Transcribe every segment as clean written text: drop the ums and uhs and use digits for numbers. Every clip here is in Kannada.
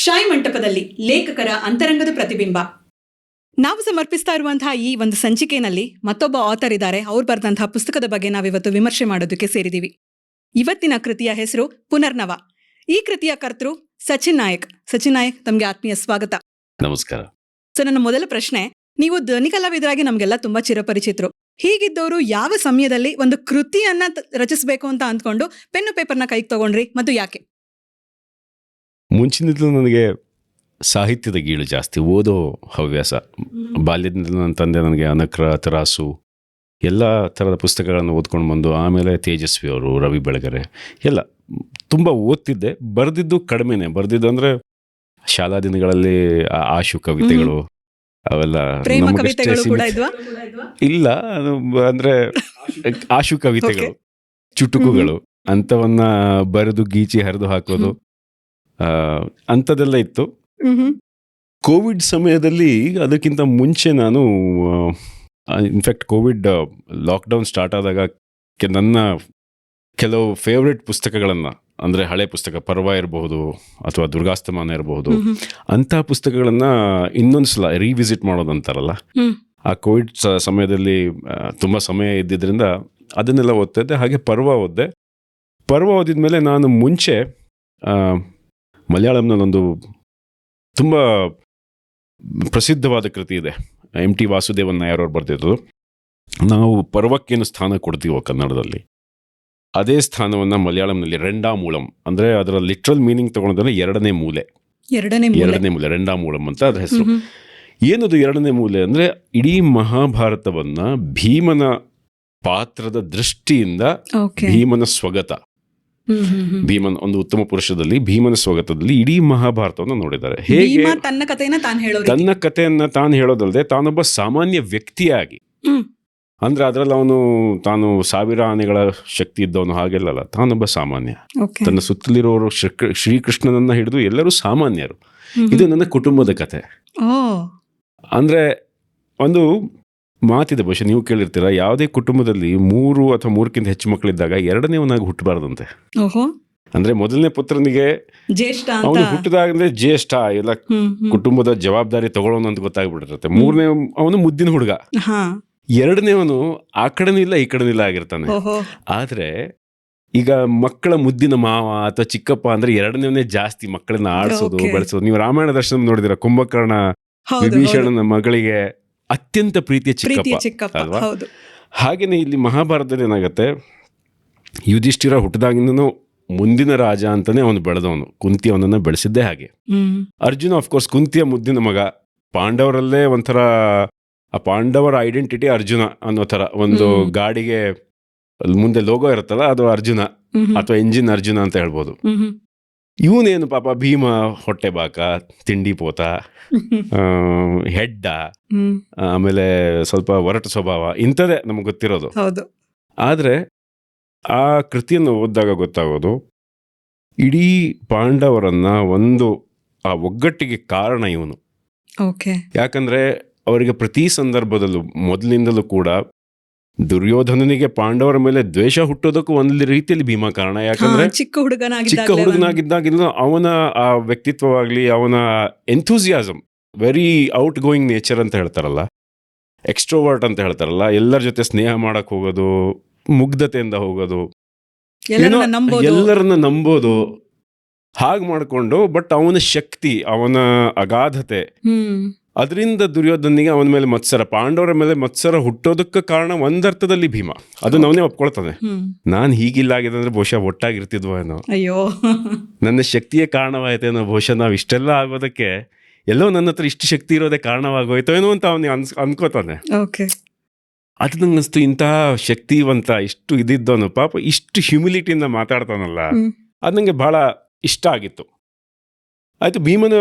ಶಾಯಿ ಮಂಟಪದಲ್ಲಿ ಲೇಖಕರ ಅಂತರಂಗದ ಪ್ರತಿಬಿಂಬ. ನಾವು ಸಮರ್ಪಿಸ್ತಾ ಇರುವಂತಹ ಈ ಒಂದು ಸಂಚಿಕೆಯಲ್ಲಿ ಮತ್ತೊಬ್ಬ ಆಥರ್ ಇದ್ದಾರೆ. ಅವ್ರು ಬರೆದಂತಹ ಪುಸ್ತಕದ ಬಗ್ಗೆ ನಾವಿವತ್ತು ವಿಮರ್ಶೆ ಮಾಡೋದಕ್ಕೆ ಸೇರಿದ್ದೀವಿ. ಇವತ್ತಿನ ಕೃತಿಯ ಹೆಸರು ಪುನರ್ನವ. ಈ ಕೃತಿಯ ಕರ್ತೃ ಸಚಿನ್ ನಾಯಕ್. ಸಚಿನ್ ನಾಯಕ್, ತಮಗೆ ಆತ್ಮೀಯ ಸ್ವಾಗತ. ನಮಸ್ಕಾರ. ಸೊ ನನ್ನ ಮೊದಲ ಪ್ರಶ್ನೆ, ನೀವು ಧ್ವನಿ ಕಲಾವಿದರಾಗಿ ನಮಗೆಲ್ಲ ತುಂಬಾ ಚಿರಪರಿಚಿತರು. ಹೀಗಿದ್ದವರು ಯಾವ ಸಮಯದಲ್ಲಿ ಒಂದು ಕೃತಿಯನ್ನ ರಚಿಸಬೇಕು ಅಂತ ಅಂದ್ಕೊಂಡು ಪೆನ್ನು ಪೇಪರ್ನ ಕೈಗೆ ತಗೊಂಡ್ರಿ ಮತ್ತು ಯಾಕೆ? ಮುಂಚಿನಿಂದಲೂ ನನಗೆ ಸಾಹಿತ್ಯದ ಗೀಳು ಜಾಸ್ತಿ, ಓದೋ ಹವ್ಯಾಸ. ಬಾಲ್ಯದಿಂದ ನನ್ನ ತಂದೆ ನನಗೆ ಅನಕ್ರ, ತರಾಸು ಎಲ್ಲ ಥರದ ಪುಸ್ತಕಗಳನ್ನು ಓದ್ಕೊಂಡು ಬಂದು, ಆಮೇಲೆ ತೇಜಸ್ವಿ ಅವರು, ರವಿ ಬೆಳಗೆರೆ ಎಲ್ಲ ತುಂಬ ಓದ್ತಿದ್ದೆ. ಬರೆದಿದ್ದು ಕಡಿಮೆನೆ. ಬರೆದಿದ್ದು ಅಂದರೆ ಶಾಲಾ ದಿನಗಳಲ್ಲಿ ಆಶು ಕವಿತೆಗಳು ಅವೆಲ್ಲ ಪ್ರೇಮ ಕವಿತೆಗಳು ಕೂಡ ಇದ್ವಾ? ಇಲ್ಲ, ಅದು ಅಂದರೆ ಆಶು ಕವಿತೆಗಳು, ಚುಟುಕುಗಳು ಅಂಥವನ್ನ ಬರೆದು ಗೀಚಿ ಹರಿದು ಹಾಕೋದು ಅಂಥದ್ದೆಲ್ಲ ಇತ್ತು. ಕೋವಿಡ್ ಸಮಯದಲ್ಲಿ, ಅದಕ್ಕಿಂತ ಮುಂಚೆ ನಾನು ಇನ್ಫ್ಯಾಕ್ಟ್ ಕೋವಿಡ್ ಲಾಕ್ಡೌನ್ ಸ್ಟಾರ್ಟ್ ಆದಾಗ ನನ್ನ ಕೆಲವು ಫೇವ್ರೆಟ್ ಪುಸ್ತಕಗಳನ್ನು, ಅಂದರೆ ಹಳೆ ಪುಸ್ತಕ ಪರ್ವ ಇರಬಹುದು ಅಥವಾ ದುರ್ಗಾಸ್ತಮಾನ ಇರಬಹುದು, ಅಂಥ ಪುಸ್ತಕಗಳನ್ನು ಇನ್ನೊಂದು ಸಲ ರಿವಿಸಿಟ್ ಮಾಡೋದಂತಾರಲ್ಲ, ಆ ಕೋವಿಡ್ ಸಮಯದಲ್ಲಿ ತುಂಬ ಸಮಯ ಇದ್ದಿದ್ದರಿಂದ ಅದನ್ನೆಲ್ಲ ಓದ್ತಾ ಇದ್ದೆ. ಹಾಗೆ ಪರ್ವ ಓದಿದೆ. ಪರ್ವ ಓದಿದ್ಮೇಲೆ ನಾನು ಮುಂಚೆ ಮಲಯಾಳಂನಲ್ಲೊಂದು ತುಂಬ ಪ್ರಸಿದ್ಧವಾದ ಕೃತಿ ಇದೆ, MT ವಾಸುದೇವನ್ ನಾಯರ್ ಅವ್ರು ಬರೆದಿದ್ದು. ನಾವು ಪರ್ವಕ್ಕೇನು ಸ್ಥಾನ ಕೊಡ್ತೀವೋ ಕನ್ನಡದಲ್ಲಿ, ಅದೇ ಸ್ಥಾನವನ್ನು ಮಲಯಾಳಂನಲ್ಲಿ ರೆಂಡಾಮೂಲಂ, ಅಂದರೆ ಅದರ ಲಿಟ್ರಲ್ ಮೀನಿಂಗ್ ತಗೊಂಡ್ರೆ ಎರಡನೇ ಮೂಲೆ, ರೆಂಡಾಮೂಲಂ ಅಂತ ಅದ್ರ ಹೆಸರು. ಏನದು ಎರಡನೇ ಮೂಲೆ ಅಂದರೆ, ಇಡೀ ಮಹಾಭಾರತವನ್ನು ಭೀಮನ ಪಾತ್ರದ ದೃಷ್ಟಿಯಿಂದ, ಭೀಮನ ಸ್ವಗತ, ಭೀಮನ್ ಒಂದು ಉತ್ತಮ ಪುರುಷದಲ್ಲಿ ಭೀಮನ ಸ್ವಗತದಲ್ಲಿ ಇಡೀ ಮಹಾಭಾರತವನ್ನು ನೋಡಿದ್ದಾರೆ. ಹೇಗೆ ತನ್ನ ಕಥೆಯನ್ನ ತಾನು ಹೇಳೋದಲ್ಲದೆ, ತಾನೊಬ್ಬ ಸಾಮಾನ್ಯ ವ್ಯಕ್ತಿಯಾಗಿ, ಅಂದ್ರೆ ಅದರಲ್ಲಿ ಅವನು ತಾನು 1000 ಆನೆಗಳ ಶಕ್ತಿ ಇದ್ದವನು ಹಾಗೆಲ್ಲ, ತಾನೊಬ್ಬ ಸಾಮಾನ್ಯ. ತನ್ನ ಸುತ್ತಲಿರೋರು ಶ್ರೀಕೃಷ್ಣನನ್ನ ಹಿಡಿದು ಎಲ್ಲರೂ ಸಾಮಾನ್ಯರು. ಇದು ನನ್ನ ಕುಟುಂಬದ ಕಥೆ. ಅಂದ್ರೆ ಒಂದು ಮಾತಿದೆ, ಬಹುಶಃ ನೀವು ಕೇಳಿರ್ತೀರ, ಯಾವುದೇ ಕುಟುಂಬದಲ್ಲಿ 3 ಅಥವಾ 3ಕ್ಕಿಂತ ಹೆಚ್ಚು ಮಕ್ಕಳಿದ್ದಾಗ ಎರಡನೇವನಾಗಿ ಹುಟ್ಟಬಾರ್ದಂತೆ. ಅಂದ್ರೆ ಮೊದಲನೇ ಪುತ್ರನಿಗೆ ಅವನು ಹುಟ್ಟಿದಾಗಲೇ ಜ್ಯೇಷ್ಠ, ಎಲ್ಲ ಕುಟುಂಬದ ಜವಾಬ್ದಾರಿ ತಗೊಳ್ಳೋನು ಅಂತ ಗೊತ್ತಾಗ್ಬಿಟ್ಟಿರುತ್ತೆ. 3ನೇ ಅವನು ಮುದ್ದಿನ ಹುಡುಗ, ಎರಡನೇವನು ಆ ಕಡೆನೂ ಇಲ್ಲ ಈ ಕಡೆನೂ ಇಲ್ಲ ಆಗಿರ್ತಾನೆ. ಆದ್ರೆ ಈಗ ಮಕ್ಕಳ ಮುದ್ದಿನ ಮಾವ ಅಥವಾ ಚಿಕ್ಕಪ್ಪ ಅಂದ್ರೆ ಎರಡನೇವನೇ ಜಾಸ್ತಿ ಮಕ್ಕಳನ್ನ ಆಡಿಸೋದು, ಬೆಳೆಸೋದು. ನೀವು ರಾಮಾಯಣ ದರ್ಶನ ನೋಡಿದಿರ, ಕುಂಭಕರ್ಣ ವಿಭೀಷಣನ ಮಗಳಿಗೆ ಅತ್ಯಂತ ಪ್ರೀತಿಯ ಚಿಕ್ಕಪ್ಪ ಅಲ್ವಾ? ಹಾಗೇನೆ ಇಲ್ಲಿ ಮಹಾಭಾರತದಲ್ಲಿ ಏನಾಗತ್ತೆ, ಯುಧಿಷ್ಠಿರ ಹುಟ್ಟಿದಾಗಿಂದನೂ ಮುಂದಿನ ರಾಜ ಅಂತಾನೆ ಅವನು ಬೆಳೆದವನು. ಕುಂತಿ ಅವನನ್ನ ಬೆಳೆಸಿದ್ದೇ ಹಾಗೆ. ಅರ್ಜುನ ಅಫ್ಕೋರ್ಸ್ ಕುಂತಿಯ ಮುದ್ದಿನ ಮಗ. ಪಾಂಡವರಲ್ಲೇ ಒಂಥರ ಆ ಪಾಂಡವರ ಐಡೆಂಟಿಟಿ ಅರ್ಜುನ ಅನ್ನೋ ಥರ. ಒಂದು ಗಾಡಿಗೆ ಮುಂದೆ ಲೋಗೋ ಇರುತ್ತಲ್ಲ, ಅದು ಅರ್ಜುನ ಅಥವಾ ಎಂಜಿನ್ ಅರ್ಜುನ ಅಂತ ಹೇಳ್ಬೋದು. ಇವನೇನು ಪಾಪ ಭೀಮ ಹೊಟ್ಟೆ ಬಾಕ, ತಿಂಡಿ ಪೋತ, ಹೆಡ್ಡ, ಆಮೇಲೆ ಸ್ವಲ್ಪ ಒರಟು ಸ್ವಭಾವ, ಇಂಥದ್ದೇ ನಮ್ಗೆ ಗೊತ್ತಿರೋದು. ಆದ್ರೆ ಆ ಕೃತಿಯನ್ನು ಓದಿದಾಗ ಗೊತ್ತಾಗೋದು, ಇಡೀ ಪಾಂಡವರನ್ನ ಒಂದು ಆ ಒಗ್ಗಟ್ಟಿಗೆ ಕಾರಣ ಇವನು. ಯಾಕಂದ್ರೆ ಅವರಿಗೆ ಪ್ರತಿ ಸಂದರ್ಭದಲ್ಲೂ ಮೊದಲಿಂದಲೂ ಕೂಡ ದುರ್ಯೋಧನನಿಗೆ ಪಾಂಡವರ ಮೇಲೆ ದ್ವೇಷ ಹುಟ್ಟೋದಕ್ಕೂ ಒಂದು ರೀತಿಯಲ್ಲಿ ಭೀಮ ಕಾರಣ. ಯಾಕಂದ್ರೆ ಚಿಕ್ಕ ಹುಡುಗನಾಗಿದ್ದಾಗಿಂದ ಅವನ ಆ ವ್ಯಕ್ತಿತ್ವವಾಗ್ಲಿ, ಅವನ enthusiasm, very out going nature ಅಂತ ಹೇಳ್ತಾರಲ್ಲ, ಎಕ್ಸ್ಟ್ರೋವರ್ಟ್ ಅಂತ ಹೇಳ್ತಾರಲ್ಲ, ಎಲ್ಲರ ಜೊತೆ ಸ್ನೇಹ ಮಾಡಕ್ ಹೋಗೋದು, ಮುಗ್ಧತೆಯಿಂದ ಹೋಗೋದು, ಎಲ್ಲರನ್ನ ನಂಬೋದು, ಹಾಗೆ ಮಾಡಿಕೊಂಡು, ಬಟ್ ಅವನ ಶಕ್ತಿ, ಅವನ ಅಗಾಧತೆ, ಅದರಿಂದ ದುರ್ಯೋಧನಿಗೆ ಅವನ ಮೇಲೆ ಮತ್ಸರ, ಪಾಂಡವರ ಮೇಲೆ ಮತ್ಸರ ಹುಟ್ಟೋದಕ್ಕೆ ಕಾರಣ ಒಂದರ್ಥದಲ್ಲಿ ಭೀಮ. ಅದನ್ನ ಅವನೇ ಒಪ್ಕೊಳ್ತಾನೆ. ನಾನು ಹೀಗಿಲ್ಲ ಆಗಿದೆ ಅಂದ್ರೆ ಬಹುಶಃ ಒಟ್ಟಾಗಿರ್ತಿದ್ವೋ ಏನೋ, ನನ್ನ ಶಕ್ತಿಯೇ ಕಾರಣವಾಯ್ತೇನೋ, ಬಹುಶಃ ನಾವು ಇಷ್ಟೆಲ್ಲ ಆಗೋದಕ್ಕೆ ಎಲ್ಲೋ ನನ್ನ ಹತ್ರ ಇಷ್ಟು ಶಕ್ತಿ ಇರೋದೇ ಕಾರಣವಾಗೋಯ್ತೋ ಏನೋ ಅಂತ ಅವನಿಗೆ ಅನ್ಕೋತಾನೆ. ಅದು ನಂಗೆ ಅನಿಸ್ತು, ಇಂತಹ ಶಕ್ತಿವಂತ, ಇಷ್ಟು ಇದಿದ್ದವನು ಪಾಪ ಇಷ್ಟು ಹ್ಯುಮಿಲಿಟಿಯಿಂದ ಮಾತಾಡ್ತಾನಲ್ಲ, ಅದು ನನಗೆ ಬಹಳ ಇಷ್ಟ ಆಗಿತ್ತು. ಆಯಿತು, ಭೀಮನ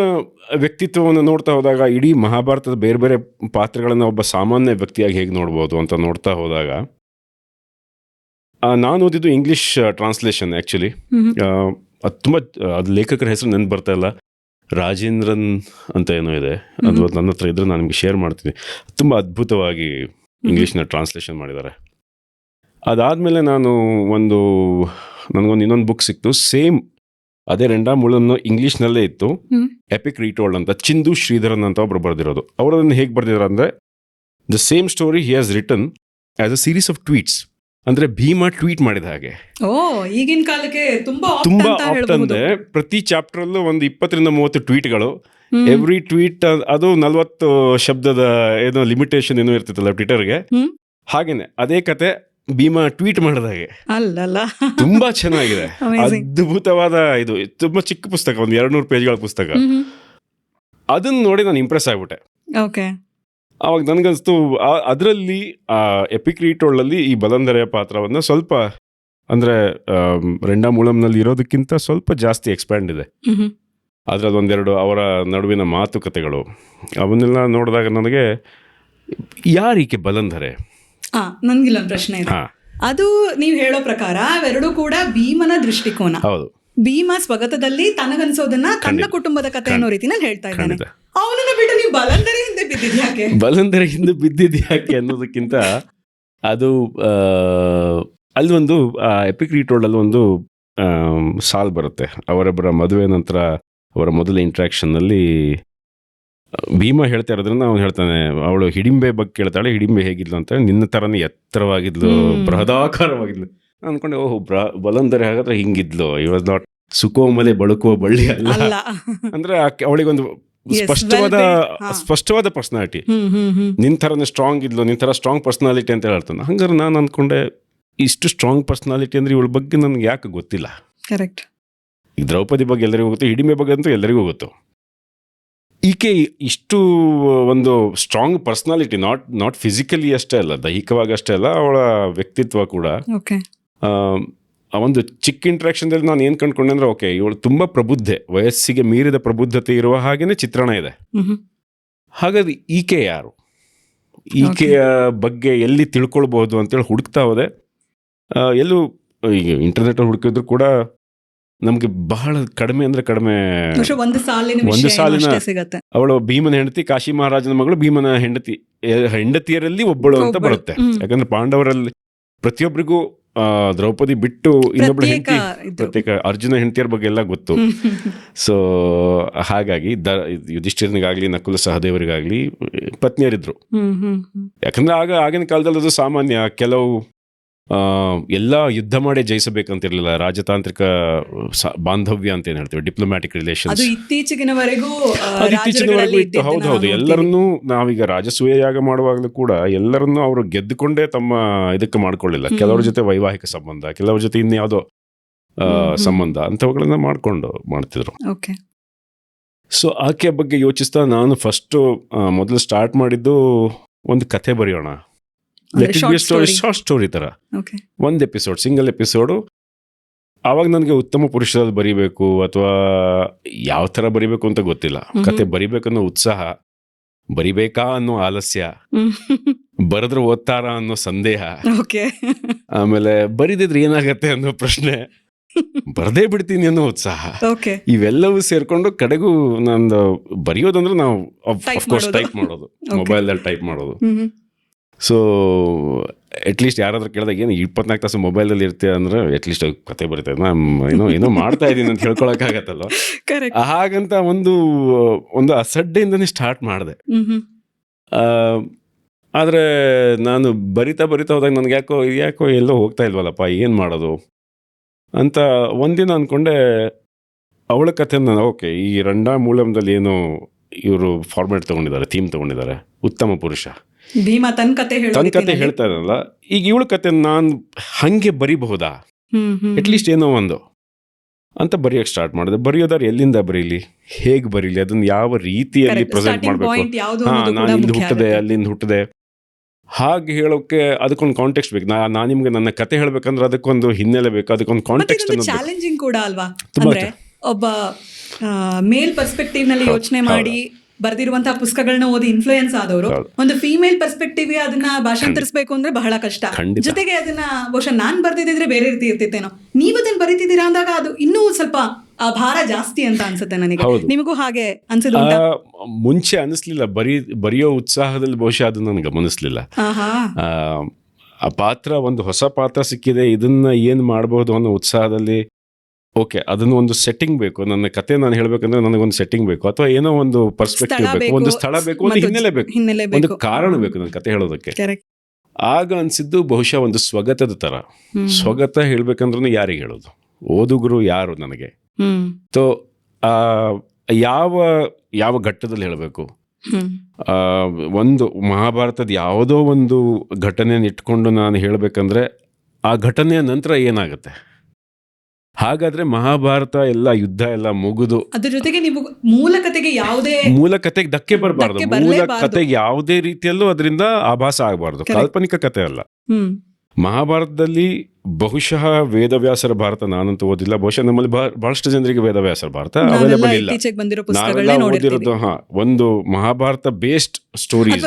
ವ್ಯಕ್ತಿತ್ವವನ್ನು ನೋಡ್ತಾ ಹೋದಾಗ, ಇಡೀ ಮಹಾಭಾರತದ ಬೇರೆ ಬೇರೆ ಪಾತ್ರಗಳನ್ನು ಒಬ್ಬ ಸಾಮಾನ್ಯ ವ್ಯಕ್ತಿಯಾಗಿ ಹೇಗೆ ನೋಡ್ಬೋದು ಅಂತ ನೋಡ್ತಾ ಹೋದಾಗ, ನಾನು ಓದಿದ್ದು ಇಂಗ್ಲಿಷ್ ಟ್ರಾನ್ಸ್ಲೇಷನ್ ಆ್ಯಕ್ಚುಲಿ. ಅದು ತುಂಬ, ಅದು ಲೇಖಕರ ಹೆಸರು ನೆನ್ಪು ಬರ್ತಾ ಇಲ್ಲ, ರಾಜೇಂದ್ರನ್ ಅಂತ ಏನೋ ಇದೆ, ಅದು ನನ್ನ ಹತ್ರ ಇದ್ರೆ ನಾನು ನಿಮಗೆ ಶೇರ್ ಮಾಡ್ತೀನಿ. ತುಂಬ ಅದ್ಭುತವಾಗಿ ಇಂಗ್ಲೀಷ್ನ ಟ್ರಾನ್ಸ್ಲೇಷನ್ ಮಾಡಿದ್ದಾರೆ. ಅದಾದಮೇಲೆ ನನಗೊಂದು ಇನ್ನೊಂದು ಬುಕ್ ಸಿಕ್ತು, ಸೇಮ್ ಅದೇ ರೆಂಡಾಮ್ ಮೂಲಮ್ ಇಂಗ್ಲಿಷ್ನಲ್ಲೇ ಇತ್ತು. ಹ್ಮ್. ಎಪಿಕ್ ರೀಟೋಲ್ಡ್ ಅಂತ ಚಿಂದು ಶ್ರೀಧರನ್ ಅಂತ ಒಬ್ರು ಬರೆದಿರೋದು. ಅವರನ್ನು ಹೇಗೆ ಬರೆದಿದ್ದಾರೆ ಅಂದರೆ, the same story he has written as a series of tweets. ಅಂದರೆ ಭೀಮಾ ಟ್ವೀಟ್ ಮಾಡಿದ ಹಾಗೆ. ಓ, ಈಗಿನ ಕಾಲಕ್ಕೆ ತುಂಬಾ ತುಂಬಾ ಅಂತ ಆಪ್ಟ್ ಹೇಳ್ಬಹುದು. ಅಂದ್ರೆ ಪ್ರತಿ ಚಾಪ್ಟರ್ಲ್ಲೂ ಒಂದು 20-30 ಟ್ವೀಟ್ಗಳು. ಹ್ಮ್. ಎವ್ರಿ ಟ್ವೀಟ್ ಅದು 40 ಶಬ್ದದ ಏನೋ ಲಿಮಿಟೇಷನ್ ಏನೋ ಇರ್ತಿತ್ತಲ್ಲ ಟ್ವಿಟರ್ಗೆ. ಹ್ಮ್. ಹಾಗೇನೆ ಅದೇ ಕತೆ ಭೀಮಾ ಟ್ವೀಟ್ ಮಾಡಿದ ಹಾಗೆ. ಅಲ್ಲಲ್ಲ. ತುಂಬಾ ಚೆನ್ನಾಗಿದೆ. Amazing. ಅದ್ಭುತವಾದ ಇದು ತುಂಬಾ ಚಿಕ್ಕ ಪುಸ್ತಕ, ಒಂದು 200 ಪೇಜ್ಗಳ ಪುಸ್ತಕ. ಅದನ್ನ ನೋಡಿ ನಾನು ಇಂಪ್ರೆಸ್ ಆಗ್ಬಿಟ್ಟೆ. ಓಕೆ. ಅವಾಗ ನನಗನ್ಸ್ತು ಅದರಲ್ಲಿ ಎಪಿಕ್ ರೀಟೋಲ್ಡಲ್ಲಿ ಈ ಬಲಂದರೆಯ ಪಾತ್ರವನ್ನು ಸ್ವಲ್ಪ ಅಂದರೆ ರೆಂಡಾಮ್ ಮೂಲಮ್ನಲ್ಲಿ ಇರೋದಕ್ಕಿಂತ ಸ್ವಲ್ಪ ಜಾಸ್ತಿ ಎಕ್ಸ್ಪ್ಯಾಂಡ್ ಇದೆ. ಅದರಲ್ಲಿ ಒಂದೆರಡು ಅವರ ನಡುವಿನ ಮಾತುಕತೆಗಳು ಅವನ್ನೆಲ್ಲ ನೋಡಿದಾಗ ನನಗೆ ಯಾರೀಕೆ ಬಲಂದರೆ. ನನ್ಗಿಲ್ಲೊಂದು ಪ್ರಶ್ನೆ ಇದೆ. ಅದು ನೀವು ಹೇಳೋ ಪ್ರಕಾರ ಅವೆರಡೂ ಕೂಡ ಭೀಮನ ದೃಷ್ಟಿಕೋನ. ಹೌದು. ಭೀಮ ಸ್ವಗತದಲ್ಲಿ ತನಗನ್ಸೋದನ್ನ ತನ್ನ ಕುಟುಂಬದ ಕಥೆ ಅನ್ನೋ ರೀತಿನಲ್ಲಿ ಹೇಳ್ತಾ ಇದ್ದಾನೆ. ಖಂಡಿತ. ಅವನನ್ನ ಬಿಟ್ಟು ನೀವು ಬಲಂದರೆ ಹಿಂದೆ ಬಿದ್ದಿದ್ಯಾಕೆ? ಬಲಂದರೆ ಹಿಂದೆ ಬಿದ್ದಿದ್ಯಾಕೆ ಅನ್ನೋದಕ್ಕಿಂತ ಅದು ಅಲ್ಲಿ ಒಂದು ಎಪಿಕ್ ರೀಟೋಲ್ಡಲ್ಲಿ ಒಂದು ಸಾಲ್ ಬರುತ್ತೆ. ಅವರೊಬ್ಬರ ಮದುವೆ ನಂತರ ಅವರ ಮೊದಲ ಇಂಟ್ರಾಕ್ಷನ್ನಲ್ಲಿ ಭೀಮ ಹೇಳ್ತಾ ಇರೋದ್ರಿಂದ ಅವನು ಹೇಳ್ತಾನೆ, ಅವಳು ಹಿಡಿಂಬೆ ಬಗ್ಗೆ ಕೇಳ್ತಾಳೆ, ಹಿಡಿಂಬೆ ಹೇಗಿದ್ಲು ಅಂತ. ನಿನ್ನ ಥರನೇ ಎತ್ತರವಾಗಿದ್ಲು, ಬೃಹದಾಕಾರವಾಗಿದ್ಲು. ಅನ್ಕೊಂಡೆ, ಓಹೋ ಬಲಂದರೆ ಹಾಗಾದ್ರೆ ಹಿಂಗಿದ್ಲು. ಇ ವಾಸ್ ನಾಟ್ ಸುಕೋಮಲೆ ಬಳುಕುವ ಬಳ್ಳಿ ಅಲ್ಲ. ಅಂದ್ರೆ ಅವಳಿಗೊಂದು ಸ್ಪಷ್ಟವಾದ ಪರ್ಸನಾಲಿಟಿ. ನಿನ್ ಥರನೇ ಸ್ಟ್ರಾಂಗ್ ಇದ್ಲು, ನಿನ್ ಥರ ಸ್ಟ್ರಾಂಗ್ ಪರ್ಸನಾಲಿಟಿ ಅಂತ ಹೇಳ್ತಾನೆ. ಹಂಗಾರೆ ನಾನು ಅನ್ಕೊಂಡೆ, ಇಷ್ಟು ಸ್ಟ್ರಾಂಗ್ ಪರ್ಸನಾಲಿಟಿ ಅಂದ್ರೆ ಇವಳ ಬಗ್ಗೆ ನನಗೆ ಯಾಕೆ ಗೊತ್ತಿಲ್ಲ. ಕರೆಕ್ಟ್. ಈ ದ್ರೌಪದಿ ಬಗ್ಗೆ ಎಲ್ಲರಿಗೂ ಗೊತ್ತು, ಹಿಡಿಮೆ ಬಗ್ಗೆ ಅಂತೂ ಎಲ್ಲರಿಗೂ ಗೊತ್ತು. ಈಕೆ ಇಷ್ಟು ಒಂದು ಸ್ಟ್ರಾಂಗ್ ಪರ್ಸನಾಲಿಟಿ, ನಾಟ್ ಫಿಸಿಕಲಿ ಅಷ್ಟೇ ಅಲ್ಲ, ದೈಹಿಕವಾಗಿ ಅಷ್ಟೇ ಅಲ್ಲ, ಅವಳ ವ್ಯಕ್ತಿತ್ವ ಕೂಡ. ಆ ಒಂದು ಚಿಕ್ಕ ಇಂಟ್ರಾಕ್ಷನ್ದಲ್ಲಿ ನಾನು ಏನು ಕಂಡ್ಕೊಂಡೆ ಅಂದ್ರೆ, ಓಕೆ ಇವಳು ತುಂಬ ಪ್ರಬುದ್ಧೆ, ವಯಸ್ಸಿಗೆ ಮೀರಿದ ಪ್ರಬುದ್ಧತೆ ಇರುವ ಹಾಗೇನೆ ಚಿತ್ರಣ ಇದೆ. ಹಾಗಾದ್ರೆ ಈಕೆ ಯಾರು, ಈಕೆಯ ಬಗ್ಗೆ ಎಲ್ಲಿ ತಿಳ್ಕೊಳ್ಬಹುದು ಅಂತೇಳಿ ಹುಡುಕ್ತಾ ಹೋದೆ. ಎಲ್ಲೂ ಈಗ ಇಂಟರ್ನೆಟ್ ಹುಡುಕಿದ್ರು ಕೂಡ ನಮ್ಗೆ ಬಹಳ ಕಡಿಮೆ ಅಂದ್ರೆ ಕಡಿಮೆ. ಒಂದು ಸಾಲಿನ ಅವಳು ಭೀಮನ ಹೆಂಡತಿ, ಕಾಶಿ ಮಹಾರಾಜನ ಮಗಳು, ಭೀಮನ ಹೆಂಡತಿಯರಲ್ಲಿ ಒಬ್ಬಳು ಅಂತ ಬರುತ್ತೆ. ಯಾಕಂದ್ರೆ ಪಾಂಡವರಲ್ಲಿ ಪ್ರತಿಯೊಬ್ಬರಿಗೂ ದ್ರೌಪದಿ ಬಿಟ್ಟು ಇನ್ನೊಬ್ಳು ಹೆಂಡತಿ, ಪ್ರತ್ಯೇಕ ಅರ್ಜುನ ಹೆಂಡತಿಯರ ಬಗ್ಗೆ ಎಲ್ಲ ಗೊತ್ತು. ಸೊ ಹಾಗಾಗಿ ಯುಧಿಷ್ಠಿರನಿಗಾಗ್ಲಿ ನಕುಲ ಸಹದೇವರಿಗಾಗ್ಲಿ ಪತ್ನಿಯರಿದ್ರು. ಯಾಕಂದ್ರೆ ಆಗಿನ ಕಾಲದಲ್ಲಿ ಅದು ಸಾಮಾನ್ಯ. ಕೆಲವು ಎಲ್ಲ ಯುದ್ಧ ಮಾಡೇ ಜಯಿಸಬೇಕಂತಿರ್ಲಿಲ್ಲ. ರಾಜತಾಂತ್ರಿಕ ಬಾಂಧವ್ಯ ಅಂತ ಏನ್ ಹೇಳ್ತೀವಿ, ಡಿಪ್ಲೊಮ್ಯಾಟಿಕ್ ರಿಲೇಷನ್ಸ್ ಇತ್ತೀಚಿನವರೆಗೂ ಇತ್ತು. ಹೌದು. ಎಲ್ಲರನ್ನೂ ನಾವೀಗ ರಾಜಸೂಯ ಯಾಗ ಮಾಡುವಾಗಲೂ ಕೂಡ ಎಲ್ಲರನ್ನೂ ಅವರು ಗೆದ್ದುಕೊಂಡೇ ತಮ್ಮ ಇದಕ್ಕೆ ಮಾಡ್ಕೊಳ್ಳಿಲ್ಲ. ಕೆಲವ್ರ ಜೊತೆ ವೈವಾಹಿಕ ಸಂಬಂಧ, ಕೆಲವ್ರ ಜೊತೆ ಇನ್ಯಾವುದೋ ಸಂಬಂಧ ಅಂಥವುಗಳನ್ನ ಮಾಡ್ತಿದ್ರು. ಸೊ ಆಕೆಯ ಬಗ್ಗೆ ಯೋಚಿಸ್ತಾ ನಾನು ಫಸ್ಟ್ ಮೊದಲು ಸ್ಟಾರ್ಟ್ ಮಾಡಿದ್ದು ಒಂದು ಕಥೆ ಬರೆಯೋಣ, ಶಾರ್ಟ್ ಸ್ಟೋರಿ ತರ. ಒಂದು ಎಪಿಸೋಡ್, ಸಿಂಗಲ್ ಎಪಿಸೋಡು. ಆವಾಗ ನನಗೆ ಉತ್ತಮ ಪುರುಷರಲ್ಲಿ ಬರಿಬೇಕು ಅಥವಾ ಯಾವ ಥರ ಬರಿಬೇಕು ಅಂತ ಗೊತ್ತಿಲ್ಲ. ಕತೆ ಬರಿಬೇಕನ್ನೋ ಉತ್ಸಾಹ, ಬರಿಬೇಕಾ ಅನ್ನೋ ಆಲಸ್ಯ, ಬರೆದ್ರೆ ಓದ್ತಾರ ಅನ್ನೋ ಸಂದೇಹ, ಆಮೇಲೆ ಬರಿದಿದ್ರೆ ಏನಾಗತ್ತೆ ಅನ್ನೋ ಪ್ರಶ್ನೆ, ಬರದೇ ಬಿಡ್ತೀನಿ ಅನ್ನೋ ಉತ್ಸಾಹ, ಇವೆಲ್ಲವೂ ಸೇರ್ಕೊಂಡು ಕಡೆಗೂ ನಂದು ಬರೆಯೋದಂದ್ರೆ ನಾವು ಅಫ್ಕೋರ್ಸ್ ಟೈಪ್ ಮಾಡೋದು, ಮೊಬೈಲ್ದಲ್ಲಿ ಟೈಪ್ ಮಾಡೋದು. ಸೊ ಅಟ್ಲೀಸ್ಟ್ ಯಾರಾದ್ರೂ ಕೇಳಿದಾಗ ಏನು 24 ತಾಸು ಮೊಬೈಲಲ್ಲಿ ಇರ್ತೀಯ ಅಂದ್ರೆ ಅಟ್ಲೀಸ್ಟ್ ಕತೆ ಬರೀತದೆ, ನಾನು ಏನೋ ಮಾಡ್ತಾ ಇದ್ದೀನಿ ಅಂತ ಹೇಳ್ಕೊಳಕ್ಕಾಗತ್ತಲ್ಲ. ಹಾಗಂತ ಒಂದು ಅಸಡ್ಡೆಯಿಂದನೇ ಸ್ಟಾರ್ಟ್ ಮಾಡಿದೆ. ಆದರೆ ನಾನು ಬರಿತಾ ಹೋದಾಗ ನನಗೆ ಯಾಕೋ ಎಲ್ಲೋ ಹೋಗ್ತಾ ಇಲ್ವಲ್ಲಪ್ಪ, ಏನು ಮಾಡೋದು ಅಂತ ಒಂದಿನ ಅಂದ್ಕೊಂಡೆ. ಅವಳ ಕಥೆನ ಓಕೆ, ಈ ರೆಂಡಾಮ್ ಮೂಲಮ್ದಲ್ಲಿ ಏನು ಇವರು ಫಾರ್ಮ್ಯಾಟ್ ತೊಗೊಂಡಿದ್ದಾರೆ, ಥೀಮ್ ತೊಗೊಂಡಿದ್ದಾರೆ, ಉತ್ತಮ ಪುರುಷ, ಭೀಮ ತನ್ನ ಕತೆ ಹೇಳ್ತಾ ಇರಲ್ಲ. ಈಗ ಇವಳ ಕತೆ ನಾನು ಹಂಗೆ ಬರಿಬಹುದಾ, ಅಟ್ಲೀಸ್ಟ್ ಏನೋ ಒಂದು ಅಂತ ಬರೆಯೋಕೆ ಸ್ಟಾರ್ಟ್ ಮಾಡಿದೆ. ಬರೆಯೋದಾದ್ರೆ ಎಲ್ಲಿಂದ ಬರೀಲಿ, ಹೇಗೆ ಬರೀಲಿ, ಅದನ್ನ ಯಾವ ರೀತಿಯಲ್ಲಿ ಪ್ರೆಸೆಂಟ್ ಮಾಡಬೇಕು. ನಾನು ಇಲ್ಲಿ ಹುಟ್ಟಿದೆ, ಅಲ್ಲಿಂದ ಹುಟ್ಟಿದೆ ಹಾಗೆ ಹೇಳೋಕೆ ಅದಕ್ಕೊಂದು ಕಾಂಟೆಕ್ಸ್ಟ್ ಬೇಕು. ನಾನು ನಿಮ್ಗೆ ನನ್ನ ಕತೆ ಹೇಳ್ಬೇಕಂದ್ರೆ ಅದಕ್ಕೊಂದು ಹಿನ್ನೆಲೆ ಬೇಕು, ಅದಕ್ಕೊಂದು ಕಾಂಟೆಕ್ಸ್ಟ್. ಚಾಲೆಂಜಿಂಗ್ ಕೂಡ ಅಲ್ವಾ, ಅಂದ್ರೆ ಒಬ್ಬ ಮೇಲ್ ಪರ್ಸ್ಪೆಕ್ಟಿವ್ ನಲ್ಲಿ ಯೋಚನೆ ಮಾಡಿ ಬರೆದಿರುವಂತಹ ಪುಸ್ತಕಗಳನ್ನ ಓದಿ ಇನ್ಫ್ಲೂಯೆನ್ಸ್ ಆದವರು ಒಂದು ಫೀಮೇಲ್ ಪರ್ಸ್ಪೆಕ್ಟಿವ್ ಅದನ್ನ ಭಾಷಾಂತರಿಸಬೇಕು ಅಂದ್ರೆ ಬಹಳ ಕಷ್ಟ. ಜೊತೆಗೆ ಅದನ್ನ ಬಹುಶಃ ನಾನ್ ಬರ್ದಿದ್ರೆ ಬೇರೆ ರೀತಿ ಇರ್ತಿತ್ತೇನೋ, ನೀವು ಅದನ್ನ ಬರೀತಿದ್ದೀರಾ ಅಂದಾಗ ಅದು ಇನ್ನೂ ಸ್ವಲ್ಪ ಭಾರ ಜಾಸ್ತಿ ಅಂತ ಅನ್ಸುತ್ತೆ ನನಗೆ. ನಿಮಗೂ ಹಾಗೆ ಅನ್ಸಿದ? ಮುಂಚೆ ಅನಿಸ್ಲಿಲ್ಲ, ಬರೆಯೋ ಉತ್ಸಾಹದಲ್ಲಿ ಬಹುಶಃ ಅದನ್ನ ನಾನು ಗಮನಿಸ್ಲಿಲ್ಲ. ಆ ಪಾತ್ರ ಒಂದು ಹೊಸ ಪಾತ್ರ ಸಿಕ್ಕಿದೆ, ಇದನ್ನ ಏನ್ ಮಾಡಬಹುದು ಅನ್ನೋ ಉತ್ಸಾಹದಲ್ಲಿ ಓಕೆ ಅದನ್ನು ಒಂದು ಸೆಟ್ಟಿಂಗ್ ಬೇಕು, ನನ್ನ ಕತೆ ನಾನು ಹೇಳ್ಬೇಕಂದ್ರೆ ನನಗೊಂದು ಸೆಟ್ಟಿಂಗ್ ಬೇಕು, ಅಥವಾ ಏನೋ ಒಂದು ಪರ್ಸ್ಪೆಕ್ಟಿವ್ ಬೇಕು, ಒಂದು ಸ್ಥಳ ಬೇಕು, ಒಂದು ಹಿನ್ನೆಲೆ ಬೇಕು, ಒಂದು ಕಾರಣ ಬೇಕು ನನ್ನ ಕತೆ ಹೇಳೋದಕ್ಕೆ. ಆಗ ಅನ್ಸಿದ್ದು ಬಹುಶಃ ಒಂದು ಸ್ವಗತದ ತರ. ಸ್ವಗತ ಹೇಳ್ಬೇಕಂದ್ರೂ ಯಾರಿಗೆ ಹೇಳೋದು, ಓದುಗರು ಯಾರು ನನಗೆ, ತೋ ಯಾವ ಯಾವ ಘಟ್ಟದಲ್ಲಿ ಹೇಳಬೇಕು. ಒಂದು ಮಹಾಭಾರತದ ಯಾವುದೋ ಒಂದು ಘಟನೆಯನ್ನು ಇಟ್ಕೊಂಡು ನಾನು ಹೇಳಬೇಕಂದ್ರೆ ಆ ಘಟನೆಯ ನಂತರ ಏನಾಗುತ್ತೆ. ಹಾಗಾದ್ರೆ ಮಹಾಭಾರತ ಎಲ್ಲ ಯುದ್ಧ ಎಲ್ಲ ಮುಗಿದು ಅದ್ರ ಜೊತೆಗೆ ನೀವು ಮೂಲ ಕತೆಗೆ ಧಕ್ಕೆ ಬರಬಾರ್ದು, ಮೂಲ ಕತೆಗೆ ಯಾವುದೇ ರೀತಿಯಲ್ಲೂ ಅದರಿಂದ ಆಭಾಸ ಆಗಬಾರ್ದು, ಕಾಲ್ಪನಿಕ ಕತೆ ಅಲ್ಲ. ಮಹಾಭಾರತದಲ್ಲಿ ಬಹುಶಃ ವೇದವ್ಯಾಸರ ಭಾರತ ನಾನಂತೂ ಓದಿಲ್ಲ, ಬಹುಶಃ ನಮ್ಮಲ್ಲಿ ಬಹಳಷ್ಟು ಜನರಿಗೆ ವೇದವ್ಯಾಸರ ಭಾರತ ಅವೈಲೇಬಲ್ ಇಲ್ಲ. ನಾವೆಲ್ಲ ಓದಿರೋದು ಒಂದು ಮಹಾಭಾರತ ಬೇಸ್ಡ್ ಸ್ಟೋರೀಸ್,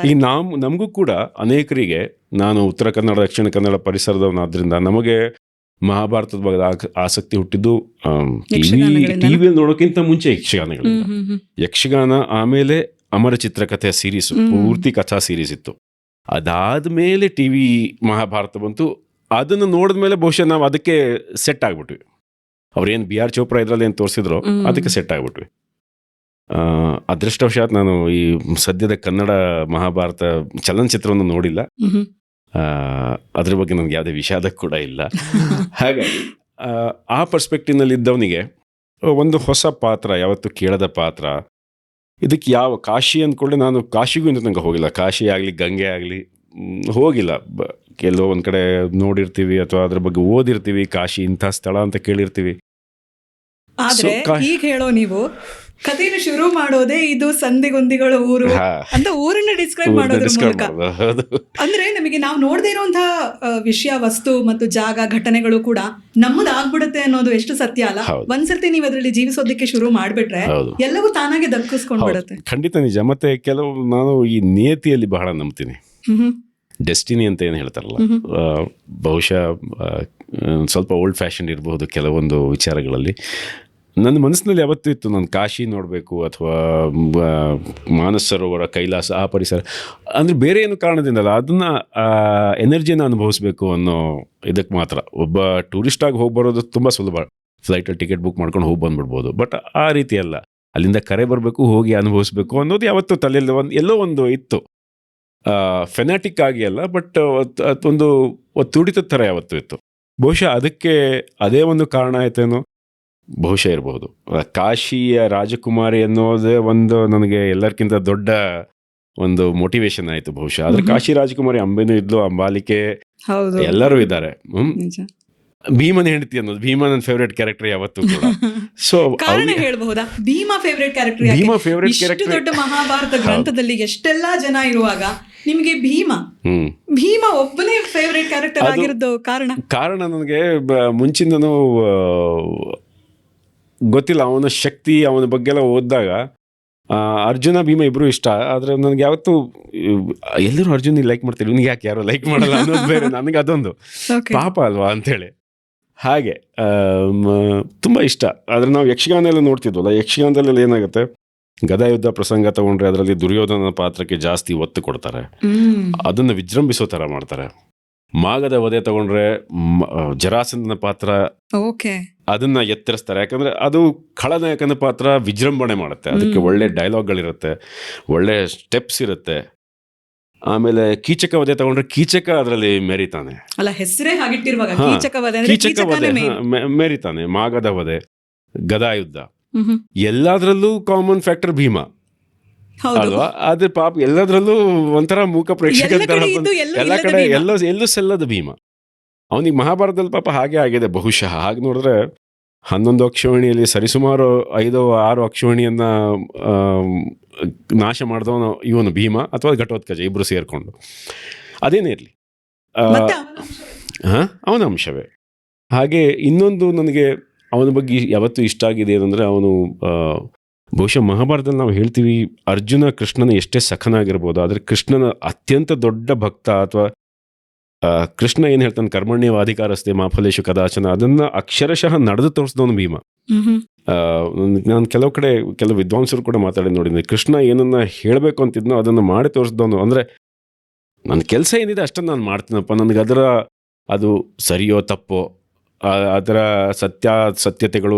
ಈ ನಮಗೂ ಕೂಡ ಅನೇಕರಿಗೆ, ನಾನು ಉತ್ತರ ಕನ್ನಡ ದಕ್ಷಿಣ ಕನ್ನಡ ಪರಿಸರದವನಾದ್ರಿಂದ ನಮಗೆ ಮಹಾಭಾರತದ ಬಗ್ಗೆ ಆಸಕ್ತಿ ಹುಟ್ಟಿದ್ದು ಟಿವಿಯಲ್ಲಿ ನೋಡೋಕ್ಕಿಂತ ಮುಂಚೆ ಯಕ್ಷಗಾನ, ಆಮೇಲೆ ಅಮರ ಚಿತ್ರಕಥೆಯ ಸೀರೀಸ್, ಪೂರ್ತಿ ಕಥಾ ಸೀರೀಸ್ ಇತ್ತು. ಅದಾದ್ಮೇಲೆ ಟಿವಿ ಮಹಾಭಾರತ ಬಂತು. ಅದನ್ನು ನೋಡಿದ್ಮೇಲೆ ಬಹುಶಃ ನಾವು ಅದಕ್ಕೆ ಸೆಟ್ ಆಗ್ಬಿಟ್ವಿ. ಅವ್ರೇನು ಬಿ ಆರ್ ಚೋಪ್ರಾ ಇದ್ರಲ್ಲಿ ಏನು ತೋರಿಸಿದ್ರು ಅದಕ್ಕೆ ಸೆಟ್ ಆಗ್ಬಿಟ್ವಿ. ಅದೃಷ್ಟವಶಾತ್ ನಾನು ಈ ಸದ್ಯದ ಕನ್ನಡ ಮಹಾಭಾರತ ಚಲನಚಿತ್ರವನ್ನು ನೋಡಿಲ್ಲ, ಅದ್ರ ಬಗ್ಗೆ ನನಗೆ ಯಾವುದೇ ವಿಷಾದ ಕೂಡ ಇಲ್ಲ. ಹಾಗಾಗಿ ಆ ಪರ್ಸ್ಪೆಕ್ಟಿವ್ನಲ್ಲಿ ಇದ್ದವನಿಗೆ ಒಂದು ಹೊಸ ಪಾತ್ರ, ಯಾವತ್ತು ಕೇಳದ ಪಾತ್ರ, ಇದಕ್ಕೆ ಯಾವ ಕಾಶಿ ಅಂದ್ಕೊಳ್ಳಿ, ನಾನು ಕಾಶಿಗೂ ಇಂದ ತನಕ ಹೋಗಿಲ್ಲ, ಕಾಶಿ ಆಗಲಿ ಗಂಗೆ ಆಗಲಿ ಹೋಗಿಲ್ಲ. ಕೆಲವೋ ಒಂದು ಕಡೆ ನೋಡಿರ್ತೀವಿ ಅಥವಾ ಅದ್ರ ಬಗ್ಗೆ ಓದಿರ್ತೀವಿ, ಕಾಶಿ ಇಂಥ ಸ್ಥಳ ಅಂತ ಕೇಳಿರ್ತೀವಿ. ಆದ್ರೆ ಈಗ ಹೇಳೋ ನೀವು ಕಥೆಯನ್ನು ಶುರು ಮಾಡೋದೇ ಇದು ಸಂಧಿಗೊಂದಿಗಳ ಊರು ಅಂತ ಊರನ್ನ ಡಿಸ್ಕ್ರೈಬ್ ಮಾಡೋದ್ರ ಮೂಲಕ. ಅಂದ್ರೆ ನಮಗೆ ನಾವು ನೋಡದೇ ಇರುವಂತಹ ವಿಷಯ, ವಸ್ತು ಮತ್ತು ಜಾಗ, ಘಟನೆಗಳು ಕೂಡ ನಮ್ಮದು ಆಗ್ಬಿಡುತ್ತೆ ಅನ್ನೋದು ಎಷ್ಟು ಸತ್ಯ ಅಲ್ಲ. ಒಂದ್ಸರ್ತಿ ನೀವು ಅದರಲ್ಲಿ ಜೀವಿಸೋದಕ್ಕೆ ಶುರು ಮಾಡ್ಬಿಟ್ರೆ ಎಲ್ಲವೂ ತಾನಾಗೆ ದಕ್ಕಿಸ್ಕೊಂಡ್ಬಿಡುತ್ತೆ. ಖಂಡಿತ ನಿಜ. ಮತ್ತೆ ಕೆಲವು ನಾನು ಈ ನಿಯತಿಯಲ್ಲಿ ಬಹಳ ನಂಬ್ತೀನಿ, ಡೆಸ್ಟಿನಿ ಅಂತ ಏನು ಹೇಳ್ತಾರಲ್ಲ, ಬಹುಶಃ ಸ್ವಲ್ಪ ಓಲ್ಡ್ ಫ್ಯಾಷನ್ ಇರಬಹುದು ಕೆಲವೊಂದು ವಿಚಾರಗಳಲ್ಲಿ. ನನ್ನ ಮನಸ್ಸಿನಲ್ಲಿ ಯಾವತ್ತೂ ಇತ್ತು, ನಾನು ಕಾಶಿ ನೋಡಬೇಕು ಅಥವಾ ಮಾನಸ ಸರೋವರ, ಕೈಲಾಸ, ಆ ಪರಿಸರ, ಅಂದರೆ ಬೇರೆ ಏನು ಕಾರಣದಿಂದಲ್ಲ, ಅದನ್ನು ಎನರ್ಜಿಯನ್ನು ಅನುಭವಿಸ್ಬೇಕು ಅನ್ನೋ ಇದಕ್ಕೆ ಮಾತ್ರ. ಒಬ್ಬ ಟೂರಿಸ್ಟಾಗಿ ಹೋಗಿ ಬರೋದು ತುಂಬ ಸುಲಭ, ಫ್ಲೈಟಲ್ಲಿ ಟಿಕೆಟ್ ಬುಕ್ ಮಾಡ್ಕೊಂಡು ಹೋಗಿ ಬಂದುಬಿಡ್ಬೋದು. ಬಟ್ ಆ ರೀತಿ ಅಲ್ಲ, ಅಲ್ಲಿಂದ ಕರೆ ಬರಬೇಕು, ಹೋಗಿ ಅನುಭವಿಸ್ಬೇಕು ಅನ್ನೋದು ಯಾವತ್ತೂ ತಲೆಯಲ್ಲಿ ಎಲ್ಲೋ ಒಂದು ಇತ್ತು. ಫೆನಾಟಿಕ್ ಆಗಿ ಅಲ್ಲ, ಬಟ್ ಒಂದು ತುಡಿತದ ಥರ ಯಾವತ್ತೂ ಇತ್ತು. ಬಹುಶಃ ಅದಕ್ಕೆ ಅದೇ ಒಂದು ಕಾರಣ ಆಯ್ತೇನೋ, ಬಹುಶಃ ಇರಬಹುದು. ಕಾಶಿಯ ರಾಜಕುಮಾರಿ ಅನ್ನೋದೇ ಒಂದು ನನಗೆ ಎಲ್ಲರಿಗಿಂತ ದೊಡ್ಡ ಒಂದು ಮೋಟಿವೇಶನ್ ಆಯಿತು ಬಹುಶಃ. ಆದರೆ ಕಾಶಿ ರಾಜಕುಮಾರಿ ಅಂಬೆನೂ ಇದ್ಲು, ಅಂಬಾಲಿಕೆ, ಎಲ್ಲರೂ ಇದ್ದಾರೆ. ಭೀಮನ ಹೆಂಡತಿ ಅನ್ನೋದು, ಭೀಮ ನನ್ನ ಫೇವ್ರೇಟ್ ಕ್ಯಾರೆಕ್ಟರ್ ಯಾವತ್ತೂ ಕೂಡ. ಸೊ ಕಾರಣ ಹೇಳಬಹುದಾ, Bhima favourite character? Bhima favourite character. ದೊಡ್ಡ ಮಹಾಭಾರತ ಗ್ರಂಥದಲ್ಲಿ ಎಷ್ಟೆಲ್ಲಾ ಜನ ಇರುವಾಗ ನಿಮಗೆ ಭೀಮ ಒಬ್ಬನೇ ಫೇವ್ರೇಟ್ ಕ್ಯಾರೆಕ್ಟರ್ ಆಗಿರೋದು ಕಾರಣ ನನಗೆ ಮುಂಚಿಂದನೂ ಗೊತ್ತಿಲ್ಲ. ಅವನ ಶಕ್ತಿ, ಅವನ ಬಗ್ಗೆ ಎಲ್ಲ ಓದಿದಾಗ ಅರ್ಜುನ ಭೀಮ ಇಬ್ರು ಇಷ್ಟ. ಆದರೆ ನನಗೆ ಯಾವತ್ತೂ ಎಲ್ಲರೂ ಅರ್ಜುನ್ ಲೈಕ್ ಮಾಡ್ತಾರೆ, ಇವ್ನಿಗೆ ಯಾಕೆ ಯಾರು ಲೈಕ್ ಮಾಡಲ್ಲ ಅನ್ನೋದು ಬೇರೆ. ನನಗೆ ಅದೊಂದು ಪಾಪ ಅಲ್ವಾ ಅಂಥೇಳಿ. ಹಾಗೆ ತುಂಬ ಇಷ್ಟ. ಆದರೆ ನಾವು ಯಕ್ಷಗಾನ ಎಲ್ಲ ನೋಡ್ತಿದ್ವಲ್ಲ, ಯಕ್ಷಗಾನದಲ್ಲಿ ಏನಾಗುತ್ತೆ, ಗದಾಯುದ್ಧ ಪ್ರಸಂಗ ತಗೊಂಡ್ರೆ ಅದರಲ್ಲಿ ದುರ್ಯೋಧನ ಪಾತ್ರಕ್ಕೆ ಜಾಸ್ತಿ ಒತ್ತು ಕೊಡ್ತಾರೆ, ಅದನ್ನು ವಿಜೃಂಭಿಸೋ ಥರ ಮಾಡ್ತಾರೆ. ಮಾಗದ ವಧೆ ತಗೊಂಡ್ರೆ ಜರಾಸಂಧನ ಪಾತ್ರ ಅದನ್ನ ಎತ್ತರಿಸ್ತಾರೆ. ಯಾಕಂದ್ರೆ ಅದು ಖಳನಾಯಕನ ಪಾತ್ರ ವಿಜೃಂಭಣೆ ಮಾಡುತ್ತೆ, ಅದಕ್ಕೆ ಒಳ್ಳೆ ಡೈಲಾಗ್ಗಳಿರುತ್ತೆ, ಒಳ್ಳೆ ಸ್ಟೆಪ್ಸ್ ಇರುತ್ತೆ. ಆಮೇಲೆ ಕೀಚಕ ವಧೆ ತಗೊಂಡ್ರೆ ಕೀಚಕ ಅದರಲ್ಲಿ ಮೆರಿತಾನೆ, ಅಲ್ಲ ಹೆಸರೇ ಹಾಗಿಟ್ಟಿರುವಾಗ ಕೀಚಕ ವಧೆ ಮೆರಿತಾನೆ. ಮಾಗದ ವಧೆ, ಗದಾಯುದ್ಧ, ಎಲ್ಲದರಲ್ಲೂ ಕಾಮನ್ ಫ್ಯಾಕ್ಟರ್ ಭೀಮ ಅಲ್ವಾ. ಆದ್ರೆ ಪಾಪ ಎಲ್ಲದರಲ್ಲೂ ಒಂಥರ ಮೂಕ ಪ್ರೇಕ್ಷಕ ಎಲ್ಲ ಕಡೆ ಎಲ್ಲೂ ಸಲ್ಲದ ಭೀಮ. ಅವನಿಗೆ ಮಹಾಭಾರತದಲ್ಲಿ ಪಾಪ ಹಾಗೆ ಆಗಿದೆ ಬಹುಶಃ. ಹಾಗೆ ನೋಡಿದ್ರೆ 11 ಅಕ್ಷೋಹಿಣಿಯಲ್ಲಿ ಸರಿಸುಮಾರು 5-6 ಅಕ್ಷೋಹಿಣಿಯನ್ನ ನಾಶ ಮಾಡಿದವನು ಇವನು ಭೀಮ ಅಥವಾ ಘಟೋತ್ಕಚ, ಇಬ್ರು ಸೇರ್ಕೊಂಡು. ಅದೇನೇ ಇರಲಿ, ಅವನ ಅಂಶವೇ. ಹಾಗೆ ಇನ್ನೊಂದು ನನಗೆ ಅವನ ಬಗ್ಗೆ ಯಾವತ್ತೂ ಇಷ್ಟ ಆಗಿದೆ ಏನಂದರೆ, ಅವನು ಬಹುಶಃ ಮಹಾಭಾರತದಲ್ಲಿ ನಾವು ಹೇಳ್ತೀವಿ ಅರ್ಜುನ ಕೃಷ್ಣನ ಎಷ್ಟೇ ಸಖನಾಗಿರ್ಬೋದು, ಆದರೆ ಕೃಷ್ಣನ ಅತ್ಯಂತ ದೊಡ್ಡ ಭಕ್ತ. ಅಥವಾ ಕೃಷ್ಣ ಏನು ಹೇಳ್ತಾನೆ, ಕರ್ಮಣ್ಯವಾಧಿಕಾರಸ್ತೆ ಮಾಫಲೇಶು ಕದಾಚನ, ಅದನ್ನು ಅಕ್ಷರಶಃ ನಡೆದು ತೋರಿಸಿದವನು ಭೀಮ. ನಾನು ಕೆಲವು ವಿದ್ವಾಂಸರು ಕೂಡ ಮಾತಾಡಿ ನೋಡಿದ್ದೆ, ಕೃಷ್ಣ ಏನನ್ನ ಹೇಳಬೇಕು ಅಂತಿದ್ನೋ ಅದನ್ನು ಮಾಡಿ ತೋರಿಸಿದವನು. ಅಂದರೆ ನನ್ನ ಕೆಲಸ ಏನಿದೆ ಅಷ್ಟನ್ನು ನಾನು ಮಾಡ್ತೀನಪ್ಪ, ನನಗೆ ಅದರ ಅದು ಸರಿಯೋ ತಪ್ಪೋ, ಅದರ ಸತ್ಯತೆಗಳು,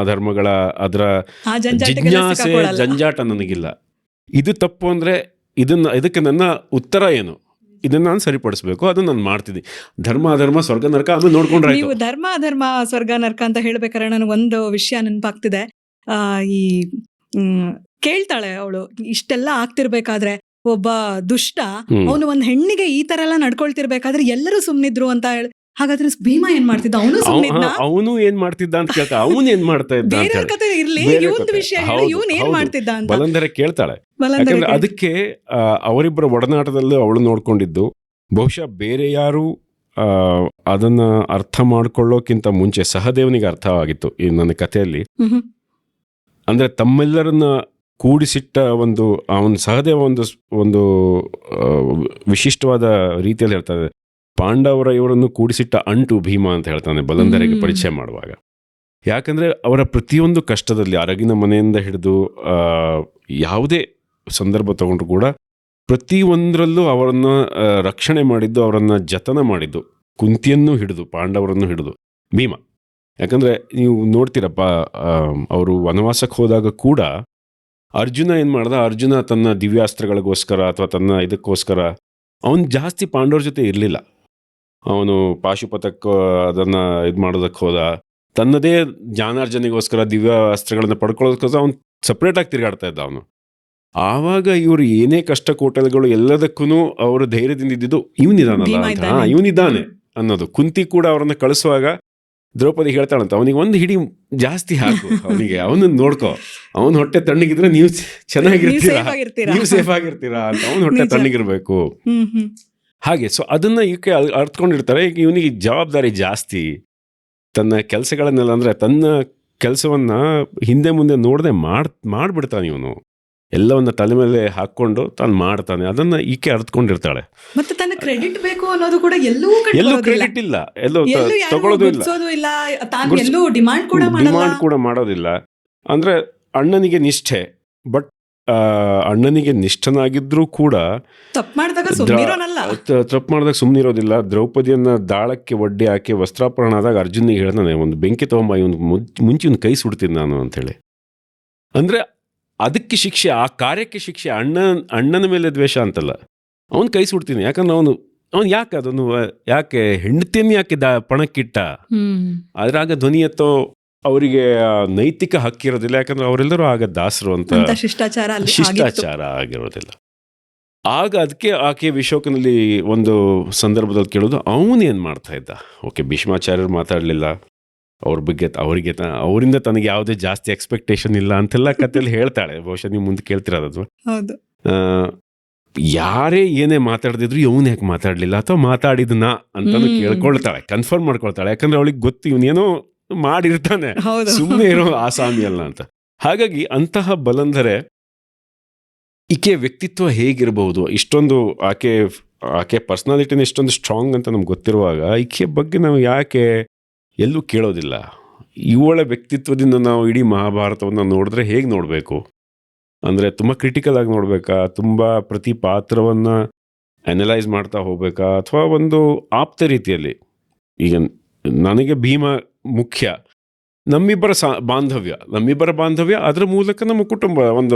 ಧರ್ಮಗಳ ಅದರ ಆ ಜಂಜಾಟಕ್ಕೆ ಜಿಜ್ಞಾಸೆ, ಸಿಕ್ಕಾಕೊಳ್ಳಲ್ಲ. ಜಂಜಾಟ ನನಗಿಲ್ಲ. ಇದು ತಪ್ಪು ಅಂದರೆ ಇದಕ್ಕೆ ನನ್ನ ಉತ್ತರ ಏನು, ಇದನ್ನು ನಾನು ಸರಿಪಡಿಸ್ಬೇಕು, ಅದನ್ನು ನಾನು ಮಾಡ್ತಿದ್ದೀನಿ. ಧರ್ಮ ಅಧರ್ಮ ಸ್ವರ್ಗ ನರಕ ಆಮೇಲೆ ನೋಡ್ಕೊಂಡ್ರೆ ನೀವು ಧರ್ಮ ಅಧರ್ಮ ಸ್ವರ್ಗ ನರ್ಕ ಅಂತ ಹೇಳ್ಬೇಕಾದ್ರೆ ನನಗೆ ಒಂದು ವಿಷಯ ನೆನಪಾಗ್ತಿದೆ. ಈ ಕೇಳ್ತಾಳೆ ಅವಳು, ಇಷ್ಟೆಲ್ಲ ಆಗ್ತಿರ್ಬೇಕಾದ್ರೆ ಒಬ್ಬ ದುಷ್ಟ ಅವನು ಒಂದ್ ಹೆಣ್ಣಿಗೆ ಈ ತರ ಎಲ್ಲ ನಡ್ಕೊಳ್ತಿರ್ಬೇಕಾದ್ರೆ ಎಲ್ಲರೂ ಸುಮ್ನಿದ್ರು ಅಂತ ಹೇಳಿ, ಹಾಗಾದ್ರೆ ಭೀಮ ಏನ್ ಮಾಡ್ತಿದ್ದ? ಅವನು ಏನ್ ಮಾಡ್ತಿದ್ದ ಅಂತ ಕೇಳ್ತಾ, ಅವನು ಏನ್ ಮಾಡ್ತಾ ಇದ್ದ ಅಂತ ಬೇರೆಯವ್ರ ಕತೆ ಇರ್ಲಿ, ಇವನ್ ವಿಷಯ ಹೇಳು, ಇವನ್ ಏನ್ ಮಾಡ್ತಿದ್ದ ಅಂತ ಬಲಂದರೆ ಕೇಳ್ತಾಳೆ. ಯಾಕಂದ್ರೆ ಅದಕ್ಕೆ ಅವರಿಬ್ಬರ ಒಡನಾಟದಲ್ಲಿ ಅವಳು ನೋಡ್ಕೊಂಡಿದ್ದು ಬಹುಶಃ ಬೇರೆ ಯಾರು ಅದನ್ನ ಅರ್ಥ ಮಾಡ್ಕೊಳ್ಳೋಕ್ಕಿಂತ ಮುಂಚೆ ಸಹದೇವನಿಗೆ ಅರ್ಥವಾಗಿತ್ತು ಈ ನನ್ನ ಕಥೆಯಲ್ಲಿ. ಅಂದ್ರೆ ತಮ್ಮೆಲ್ಲರನ್ನ ಕೂಡಿಸಿಟ್ಟ ಅವನ ಸಹದೇವ ಒಂದು ವಿಶಿಷ್ಟವಾದ ರೀತಿಯಲ್ಲಿ ಹೇಳ್ತಾರೆ. ಪಾಂಡವರ ಇವರನ್ನು ಕೂಡಿಸಿಟ್ಟ ಅಂಟು ಭೀಮ ಅಂತ ಹೇಳ್ತಾನೆ ಬಲಂದರಿಗೆ ಪರಿಚಯ ಮಾಡುವಾಗ. ಯಾಕಂದ್ರೆ ಅವರ ಪ್ರತಿಯೊಂದು ಕಷ್ಟದಲ್ಲಿ, ಅರಗಿನ ಮನೆಯಿಂದ ಹಿಡಿದು ಯಾವುದೇ ಸಂದರ್ಭ ತಗೊಂಡ್ರು ಕೂಡ ಪ್ರತಿಯೊಂದರಲ್ಲೂ ಅವರನ್ನು ರಕ್ಷಣೆ ಮಾಡಿದ್ದು, ಅವರನ್ನು ಜತನ ಮಾಡಿದ್ದು, ಕುಂತಿಯನ್ನು ಹಿಡಿದು ಪಾಂಡವರನ್ನು ಹಿಡಿದು ಭೀಮ. ಯಾಕಂದ್ರೆ ನೀವು ನೋಡ್ತೀರಪ್ಪ, ಅವರು ವನವಾಸಕ್ಕೆ ಹೋದಾಗ ಕೂಡ ಅರ್ಜುನ ಏನು ಮಾಡ್ದ, ಅರ್ಜುನ ತನ್ನ ದಿವ್ಯಾಸ್ತ್ರಗಳಿಗೋಸ್ಕರ ಅಥವಾ ತನ್ನ ಇದಕ್ಕೋಸ್ಕರ ಅವನು ಜಾಸ್ತಿ ಪಾಂಡವ್ರ ಜೊತೆ ಇರಲಿಲ್ಲ. ಅವನು ಪಾಶುಪತಕ್ಕೆ ಅದನ್ನು ಇದು ಮಾಡೋದಕ್ಕೆ ಹೋದ, ತನ್ನದೇ ಜ್ಞಾನಾರ್ಜನೆಗೋಸ್ಕರ ದಿವ್ಯ ಅಸ್ತ್ರಗಳನ್ನು ಪಡ್ಕೊಳ್ಳೋದಕ್ಕೋಸ್ಕರ ಅವ್ನು ಸಪ್ರೇಟಾಗಿ ತಿರುಗಾಡ್ತಾ ಇದ್ದ ಅವನು. ಆವಾಗ ಇವರು ಏನೇ ಕಷ್ಟ ಕೋಟಲೆಗಳು ಎಲ್ಲದಕ್ಕೂ ಅವರು ಧೈರ್ಯದಿಂದ ಇದ್ದಿದ್ದು ಇವನಿದ್ದಾನೆ ಅನ್ನೋದು. ಕುಂತಿ ಕೂಡ ಅವರನ್ನು ಕಳಿಸುವಾಗ ದ್ರೌಪದಿ ಹೇಳ್ತಾಳಂತ, ಅವನಿಗೆ ಒಂದು ಹಿಡಿ ಜಾಸ್ತಿ ಹಾಕು, ಅವನನ್ನು ನೋಡ್ಕೋ, ಅವನ ಹೊಟ್ಟೆ ತಣ್ಣಗಿದ್ರೆ ನೀವು ಚೆನ್ನಾಗಿರ್ತೀರಾ, ನೀವು ಸೇಫ್ ಆಗಿರ್ತೀರಾ ಅಂತ. ಅವನ ಹೊಟ್ಟೆ ತಣ್ಣಗಿರ್ಬೇಕು ಹಾಗೆ. ಸೊ ಅದನ್ನ ಇವಕ್ಕೆ ಅರ್ಥಕೊಂಡಿರ್ತಾರೆ. ಈಗ ಇವನಿಗೆ ಜವಾಬ್ದಾರಿ ಜಾಸ್ತಿ, ತನ್ನ ಕೆಲಸಗಳನ್ನೆಲ್ಲ ಅಂದ್ರೆ ತನ್ನ ಕೆಲಸವನ್ನ ಹಿಂದೆ ಮುಂದೆ ನೋಡದೆ ಮಾಡ್ಬಿಡ್ತಾನೆ ಇವನು. ಎಲ್ಲವನ್ನ ತಲೆ ಮೇಲೆ ಹಾಕೊಂಡು ತಾನು ಮಾಡ್ತಾನೆ. ಅದನ್ನ ಈಕೆ ಅರ್ಥಕೊಂಡಿರ್ತಾಳೆ. ಮತ್ತೆ ತನ್ನ ಕ್ರೆಡಿಟ್ ಬೇಕು ಅನ್ನೋದು ಕೂಡ ಎಲ್ಲೂ ಕ್ರೆಡಿಟ್ ಇಲ್ಲ, ಎಲ್ಲೂ ತಗೊಳ್ಳೋದು ಇಲ್ಲ, ಡಿಮಾಂಡ್ ಕೂಡ ಮಾಡೋದಿಲ್ಲ. ಅಂದ್ರೆ ಅಣ್ಣನಿಗೆ ನಿಷ್ಠೆ, ಬಟ್ ಅಣ್ಣನಿಗೆ ನಿಷ್ಠನಾಗಿದ್ರೂ ಕೂಡ ತಪ್ಪು ಮಾಡಿದಾಗ ಸುಮ್ಮನಿರೋದಿಲ್ಲ. ದ್ರೌಪದಿಯನ್ನ ದಾಳಕ್ಕೆ ಒಡ್ಡಿ ಹಾಕಿ ವಸ್ತ್ರಾಪರಣ ಆದಾಗ ಅರ್ಜುನಿಗೆ ಹೇಳ್ತಾನೆ, ಒಂದು ಬೆಂಕಿ ತಗೊಂಬ, ಇವನು ಮುಂಚೆ ಇವನು ಕೈ ಸುಡ್ತೀನಿ ನಾನು ಅಂತೇಳಿ. ಅಂದ್ರೆ ಅದಕ್ಕೆ ಶಿಕ್ಷೆ, ಆ ಕಾರ್ಯಕ್ಕೆ ಶಿಕ್ಷೆ. ಅಣ್ಣನ ಮೇಲೆ ದ್ವೇಷ ಅಂತಲ್ಲ, ಅವನು ಕೈ ಸುಡ್ತೀನಿ. ಯಾಕಂದ್ರೆ ಅವನು ಯಾಕೆ ಅದನ್ನು ಯಾಕೆ ಹೆಂಡತಿಯನ್ನು ಯಾಕೆ ಪಣಕ್ಕಿಟ್ಟ, ಅದ್ರಾಗ ಧ್ವನಿ ಎತ್ತೋ ಅವರಿಗೆ ನೈತಿಕ ಹಕ್ಕಿರೋದಿಲ್ಲ. ಯಾಕಂದ್ರೆ ಅವರೆಲ್ಲರೂ ಆಗ ದಾಸರು ಅಂತ ಶಿಷ್ಟಾಚಾರ ಆಗಿರೋದಿಲ್ಲ. ಆಗ ಅದಕ್ಕೆ ಆಕೆ ವಿಶೋಕನಲ್ಲಿ ಒಂದು ಸಂದರ್ಭದಲ್ಲಿ ಕೇಳೋದು, ಅವನೇನು ಮಾಡ್ತಾ ಇದ್ದ. ಓಕೆ, ಭೀಷ್ಮಾಚಾರ್ಯರು ಮಾತಾಡಲಿಲ್ಲ ಅವ್ರ ಬಗ್ಗೆ, ಅವರಿಂದ ತನಗೆ ಯಾವುದೇ ಜಾಸ್ತಿ ಎಕ್ಸ್ಪೆಕ್ಟೇಷನ್ ಇಲ್ಲ ಅಂತೆಲ್ಲ ಕಥೆಯಲ್ಲಿ ಹೇಳ್ತಾಳೆ. ಬಹುಶಃ ನೀವು ಮುಂದೆ ಕೇಳ್ತಿರೋದು, ಯಾರೇ ಏನೇ ಮಾತಾಡ್ದಿದ್ರು ಇವನು ಯಾಕೆ ಮಾತಾಡಲಿಲ್ಲ ಅಥವಾ ಮಾತಾಡಿದ್ನ ಅಂತಾನು ಕೇಳ್ಕೊಳ್ತಾಳೆ, ಕನ್ಫರ್ಮ್ ಮಾಡ್ಕೊಳ್ತಾಳೆ. ಯಾಕಂದ್ರೆ ಅವಳಿಗೆ ಗೊತ್ತು ಇವನೇನೋ ಮಾಡಿರ್ತಾನೆ, ಸುಮ್ಮನೆ ಇರೋ ಆಸಾಮಿ ಅಲ್ಲ ಅಂತ. ಹಾಗಾಗಿ ಅಂತಹ ಬಲಂದರೆ ಈಕೆ ವ್ಯಕ್ತಿತ್ವ ಹೇಗಿರಬಹುದು, ಇಷ್ಟೊಂದು ಆಕೆ ಪರ್ಸನಾಲಿಟಿನ ಇಷ್ಟೊಂದು ಸ್ಟ್ರಾಂಗ್ ಅಂತ ನಮ್ಗೆ ಗೊತ್ತಿರುವಾಗ ಈಕೆ ಬಗ್ಗೆ ನಾವು ಯಾಕೆ ಎಲ್ಲೂ ಕೇಳೋದಿಲ್ಲ. ಇವಳ ವ್ಯಕ್ತಿತ್ವದಿಂದ ನಾವು ಇಡೀ ಮಹಾಭಾರತವನ್ನು ನೋಡಿದ್ರೆ ಹೇಗೆ ನೋಡಬೇಕು ಅಂದರೆ ತುಂಬ ಕ್ರಿಟಿಕಲ್ ಆಗಿ ನೋಡಬೇಕಾ, ತುಂಬ ಪ್ರತಿ ಪಾತ್ರವನ್ನು ಅನಲೈಸ್ ಮಾಡ್ತಾ ಹೋಗ್ಬೇಕಾ, ಅಥವಾ ಒಂದು ಆಪ್ತ ರೀತಿಯಲ್ಲಿ. ಈಗ ನನಗೆ ಭೀಮ ಮುಖ್ಯ, ನಮ್ಮಿಬ್ಬರ ಬಾಂಧವ್ಯ, ಅದರ ಮೂಲಕ ನಮ್ಮ ಕುಟುಂಬ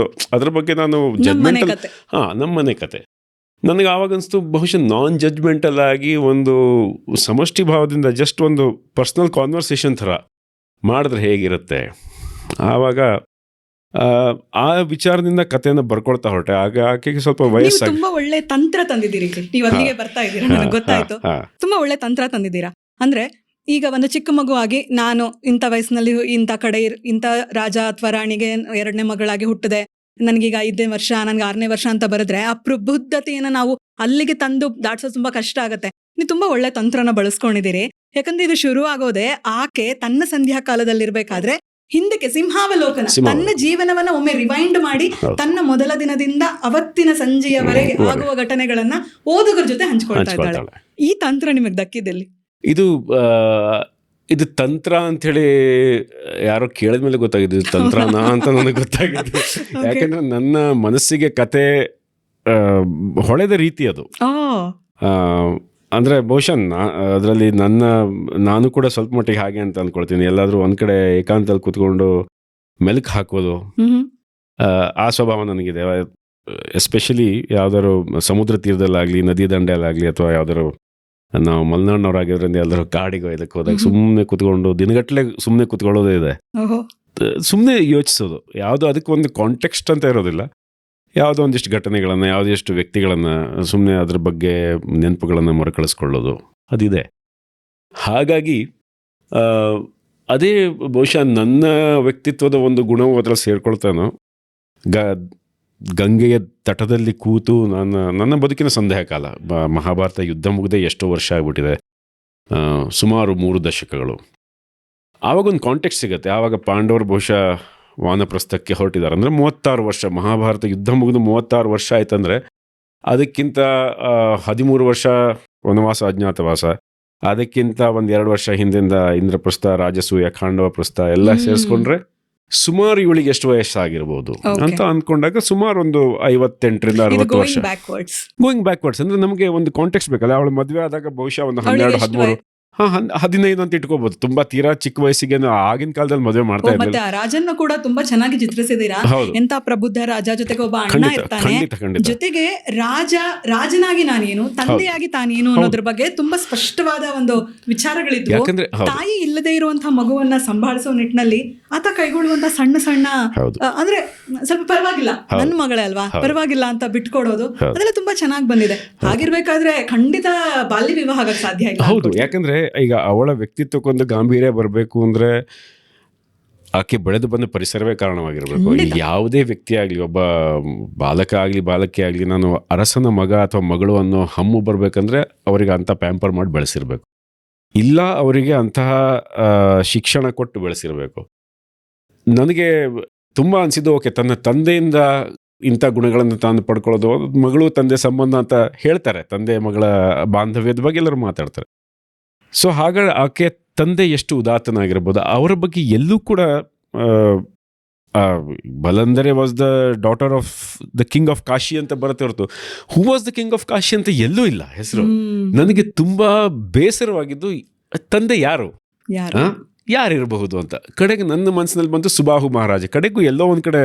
ಅದರ ಬಗ್ಗೆ ನಾನು ಜಡ್ಮೆಂಟಲ್, ನಮ್ಮ ಮನೆ ಕತೆ. ನನಗೆ ಆವಾಗ ಅನಿಸ್ತು, ಬಹುಶಃ ನಾನ್ ಜಡ್ಜ್ಮೆಂಟಲ್ ಆಗಿ ಒಂದು ಸಮಷ್ಟಿ ಭಾವದಿಂದ ಜಸ್ಟ್ ಒಂದು ಪರ್ಸ್ನಲ್ ಕಾನ್ವರ್ಸೇಷನ್ ಥರ ಮಾಡಿದ್ರೆ ಹೇಗಿರುತ್ತೆ. ಆವಾಗ ಆ ವಿಚಾರದಿಂದ ಕಥೆಯನ್ನು ಬರ್ಕೊಳ್ತಾ ಹೊರಟೆ. ಆಗ ಆಕೆಗೆ ಸ್ವಲ್ಪ ವಯಸ್ಸಾಗಿ ತುಂಬಾ ಒಳ್ಳೆ ತಂತ್ರ ತಂದಿದ್ದೀರಿ, ನೀವು ಅಲ್ಲಿಗೆ ಬರ್ತಾ ಇದ್ದೀರಾ, ನನಗೆ ಗೊತ್ತಾಯ್ತು. ತುಂಬಾ ಒಳ್ಳೆ ತಂತ್ರ ತಂದಿದ್ದೀರಾ. ಅಂದ್ರೆ ಈಗ ಒಂದು ಚಿಕ್ಕ ಮಗು ಆಗಿ ನಾನು ಇಂಥ ವಯಸ್ಸಿನಲ್ಲಿ ಇಂಥ ಕಡೆ ಇಂಥ ರಾಜ ಅಥವಾ ರಾಣಿಗೆ 2ನೇ ಮಗಳಾಗಿ ಹುಟ್ಟಿದೆ, ನನಗೀಗ 5ನೇ ವರ್ಷ, ನನ್ಗೆ 6ನೇ ವರ್ಷ ಅಂತ ಬರೆದ್ರೆ ಆ ಪ್ರಬುದ್ಧತೆಯನ್ನು ನಾವು ಅಲ್ಲಿಗೆ ತಂದು ದಾಟ್ಸೋದು ತುಂಬಾ ಕಷ್ಟ ಆಗುತ್ತೆ. ನೀವು ತುಂಬಾ ಒಳ್ಳೆ ತಂತ್ರನ ಬಳಸ್ಕೊಂಡಿದ್ದೀರಿ. ಯಾಕಂದ್ರೆ ಇದು ಶುರು ಆಗೋದೆ ಆಕೆ ತನ್ನ ಸಂಧ್ಯಾ ಕಾಲದಲ್ಲಿರ್ಬೇಕಾದ್ರೆ ಹಿಂದಕ್ಕೆ ಸಿಂಹಾವಲೋಕನ, ತನ್ನ ಜೀವನವನ್ನ ಒಮ್ಮೆ ರಿವೈಂಡ್ ಮಾಡಿ ತನ್ನ ಮೊದಲ ದಿನದಿಂದ ಅವತ್ತಿನ ಸಂಜೆಯವರೆಗೆ ಆಗುವ ಘಟನೆಗಳನ್ನ ಓದುಗರ ಜೊತೆ ಹಂಚ್ಕೊಳ್ತಾ ಇದ್ದಾಳೆ. ಈ ತಂತ್ರ ನಿಮಗೆ ದಕ್ಕಿದಲ್ಲಿ? ಇದು ತಂತ್ರ ಅಂಥೇಳಿ ಯಾರೋ ಕೇಳಿದ್ಮೇಲೆ ಗೊತ್ತಾಗಿದೆ, ಇದು ತಂತ್ರನಾ ಅಂತ ನನಗೆ ಗೊತ್ತಾಗಿದೆ. ಯಾಕಂದ್ರೆ ನನ್ನ ಮನಸ್ಸಿಗೆ ಕತೆ ಹೊಳೆದ ರೀತಿ ಅದು. ಅಂದರೆ ಬಹುಶಃ ಅದರಲ್ಲಿ ನಾನು ಕೂಡ ಸ್ವಲ್ಪ ಮಟ್ಟಿಗೆ ಹಾಗೆ ಅಂತ ಅಂದ್ಕೊಳ್ತೀನಿ. ಎಲ್ಲಾದರೂ ಒಂದು ಕಡೆ ಏಕಾಂತದಲ್ಲಿ ಕೂತ್ಕೊಂಡು ಮೆಲುಕು ಹಾಕೋದು, ಆ ಸ್ವಭಾವ ನನಗಿದೆ. ಎಸ್ಪೆಷಲಿ ಯಾವ್ದಾದ್ರು ಸಮುದ್ರ ತೀರದಲ್ಲಾಗಲಿ, ನದಿ ದಂಡೆಯಲ್ಲಾಗಲಿ, ಅಥವಾ ಯಾವ್ದಾದ್ರು ನಾವು ಮಲೆನಾಡಿನವರಾಗಿರೋದ್ರಿಂದ ಯಾವ್ದಾದ್ರು ಕಾಡಿಗೋ ಇದಕ್ಕೆ ಹೋದಾಗ ಸುಮ್ಮನೆ ಕೂತ್ಕೊಂಡು ದಿನಗಟ್ಟಲೆ ಸುಮ್ಮನೆ ಕೂತ್ಕೊಳ್ಳೋದೇ ಇದೆ. ಸುಮ್ಮನೆ ಯೋಚಿಸೋದು, ಯಾವುದೋ ಅದಕ್ಕೆ ಒಂದು ಕಾಂಟೆಕ್ಸ್ಟ್ ಅಂತ ಇರೋದಿಲ್ಲ. ಯಾವುದೋ ಒಂದಿಷ್ಟು ಘಟನೆಗಳನ್ನು, ಯಾವುದಿಷ್ಟು ವ್ಯಕ್ತಿಗಳನ್ನು ಸುಮ್ಮನೆ ಅದ್ರ ಬಗ್ಗೆ ನೆನಪುಗಳನ್ನು ಮರುಕಳಿಸ್ಕೊಳ್ಳೋದು ಅದಿದೆ. ಹಾಗಾಗಿ ಅದೇ ಬಹುಶಃ ನನ್ನ ವ್ಯಕ್ತಿತ್ವದ ಒಂದು ಗುಣವು ಅದರಲ್ಲಿ ಸೇರ್ಕೊಳ್ತಾನೋ. ಗಂಗೆಯ ತಟದಲ್ಲಿ ಕೂತು ನನ್ನ ಬದುಕಿನ ಸಂದೇಹ ಕಾಲ, ಮಹಾಭಾರತ ಯುದ್ಧ ಮುಗಿದೇ ಎಷ್ಟೋ ವರ್ಷ ಆಗಿಬಿಟ್ಟಿದೆ, ಸುಮಾರು 3 ದಶಕಗಳು. ಆವಾಗೊಂದು ಕಾಂಟೆಕ್ಸ್ಟ್ ಸಿಗುತ್ತೆ. ಆವಾಗ ಪಾಂಡವರು ಬಹುಶಃ ವಾನಪ್ರಸ್ಥಕ್ಕೆ ಹೊರಟಿದ್ದಾರೆ. ಅಂದರೆ 36 ವರ್ಷ, ಮಹಾಭಾರತ ಯುದ್ಧ ಮುಗಿದು 36 ವರ್ಷ ಆಯ್ತಂದರೆ ಅದಕ್ಕಿಂತ 13 ವರ್ಷ ವನವಾಸ, ಅಜ್ಞಾತವಾಸ, ಅದಕ್ಕಿಂತ 1-2 ವರ್ಷ ಹಿಂದಿಂದ ಇಂದ್ರಪ್ರಸ್ಥ, ರಾಜಸೂಯ, ಖಾಂಡವ ಪ್ರಸ್ಥ ಎಲ್ಲ ಸೇರಿಸ್ಕೊಂಡ್ರೆ ಸುಮಾರು ಇವಳಿಗೆ ಎಷ್ಟು ವಯಸ್ಸಾಗಿರ್ಬೋದು ಅಂತ ಅಂದ್ಕೊಂಡಾಗ ಸುಮಾರು ಒಂದು 58-60 ವರ್ಷ ಗೋಯಿಂಗ್ ಬ್ಯಾಕ್ವರ್ಡ್ಸ್. ಅಂದ್ರೆ ನಮಗೆ ಒಂದು ಕಾಂಟೆಕ್ಸ್ಟ್ ಬೇಕಲ್ಲ. ಅವಳು ಮದುವೆ ಆದಾಗ ಬಹುಶಃ ಒಂದು 12-13, 15 ಅಂತ ಇಟ್ಕೋಬಹುದು. ತುಂಬಾ ತೀರಾ ಚಿಕ್ಕ ವಯಸ್ಸಿಗೆ ಆಗಿನ ಕಾಲದಲ್ಲಿ ಮದುವೆ ಮಾಡ್ತಾ ಇದ್ದಾರೆ. ರಾಜನ್ನ ಕೂಡ ತುಂಬಾ ಚೆನ್ನಾಗಿ ಚಿತ್ರಿಸಿದೀರಾ. ಎಂತ ಪ್ರಬುದ್ಧ ರಾಜ, ಜೊತೆಗೆ ಒಬ್ಬ ಅಣ್ಣ ಇರ್ತಾನೆ, ಜೊತೆಗೆ ರಾಜನಾಗಿ ನಾನೇನು, ತಂದೆಯಾಗಿ ತಾನೇನು ಅನ್ನೋದ್ರ ಬಗ್ಗೆ ತುಂಬಾ ಸ್ಪಷ್ಟವಾದ ಒಂದು ವಿಚಾರಗಳಿದ್ವು. ಯಾಕಂದ್ರೆ ತಾಯಿ ಇಲ್ಲದೆ ಇರುವಂತಹ ಮಗುವನ್ನ ಸಂಭಾಳಿಸೋ ನಿಟ್ಟಿನಲ್ಲಿ ಆತ ಕೈಗೊಳ್ಳುವಂತ ಸಣ್ಣ ಸಣ್ಣ, ಅಂದ್ರೆ ಸ್ವಲ್ಪ ಪರವಾಗಿಲ್ಲ, ನನ್ನ ಮಗಳೇ ಅಲ್ವಾ, ಪರವಾಗಿಲ್ಲ ಅಂತ ಬಿಟ್ಕೊಡೋದು, ಅದೆಲ್ಲ ತುಂಬಾ ಚೆನ್ನಾಗಿ ಬಂದಿದೆ. ಹಾಗಿರ್ಬೇಕಾದ್ರೆ ಖಂಡಿತ ಬಾಲ್ಯ ವಿವಾಹ ಆಗಕ್ಕೆ ಸಾಧ್ಯ ಇಲ್ಲ. ಹೌದು, ಯಾಕಂದ್ರೆ ಈಗ ಅವಳ ವ್ಯಕ್ತಿತ್ವಕ್ಕೊಂದು ಗಾಂಭೀರ್ಯ ಬರಬೇಕು ಅಂದ್ರೆ ಆಕೆ ಬೆಳೆದು ಬಂದ ಪರಿಸರವೇ ಕಾರಣವಾಗಿರ್ಬೇಕು. ಯಾವುದೇ ವ್ಯಕ್ತಿ ಆಗಲಿ, ಒಬ್ಬ ಬಾಲಕ ಆಗಲಿ, ಬಾಲಕಿ ಆಗಲಿ, ನಾನು ಅರಸನ ಮಗ ಅಥವಾ ಮಗಳು ಅನ್ನೋ ಹಮ್ಮು ಬರ್ಬೇಕಂದ್ರೆ ಅವರಿಗೆ ಅಂಥ ಪ್ಯಾಂಪರ್ ಮಾಡಿ ಬೆಳೆಸಿರ್ಬೇಕು, ಇಲ್ಲ ಅವರಿಗೆ ಅಂತಹ ಶಿಕ್ಷಣ ಕೊಟ್ಟು ಬೆಳೆಸಿರ್ಬೇಕು. ನನಗೆ ತುಂಬ ಅನಿಸಿದ್ದು, ಓಕೆ, ತನ್ನ ತಂದೆಯಿಂದ ಇಂಥ ಗುಣಗಳನ್ನು ತಾನು ಪಡ್ಕೊಳ್ಳೋದು, ಮಗಳು ತಂದೆ ಸಂಬಂಧ ಅಂತ ಹೇಳ್ತಾರೆ, ತಂದೆ ಮಗಳ ಬಾಂಧವ್ಯದ ಬಗ್ಗೆ ಎಲ್ಲರೂ ಮಾತಾಡ್ತಾರೆ. ಸೊ ಹಾಗಾಗಿ ಆಕೆ ತಂದೆ ಎಷ್ಟು ಉದಾತ್ತನಾಗಿರ್ಬೋದು, ಅವರ ಬಗ್ಗೆ ಎಲ್ಲೂ ಕೂಡ ಬಲಂದರೆ was the daughter of the king of Kashi ಅಂತ ಬರುತ್ತೆ ಹೊರತು who was the king of Kashi ಅಂತ ಎಲ್ಲೂ ಇಲ್ಲ ಹೆಸರು. ನನಗೆ ತುಂಬ ಬೇಸರವಾಗಿದ್ದು ತಂದೆ ಯಾರಿರಬಹುದು ಅಂತ. ಕಡೆಗೆ ನನ್ನ ಮನಸ್ಸಿನಲ್ಲಿ ಬಂತು ಸುಬಾಹು ಮಹಾರಾಜ. ಕಡೆಗೂ ಎಲ್ಲೋ ಒಂದು ಕಡೆ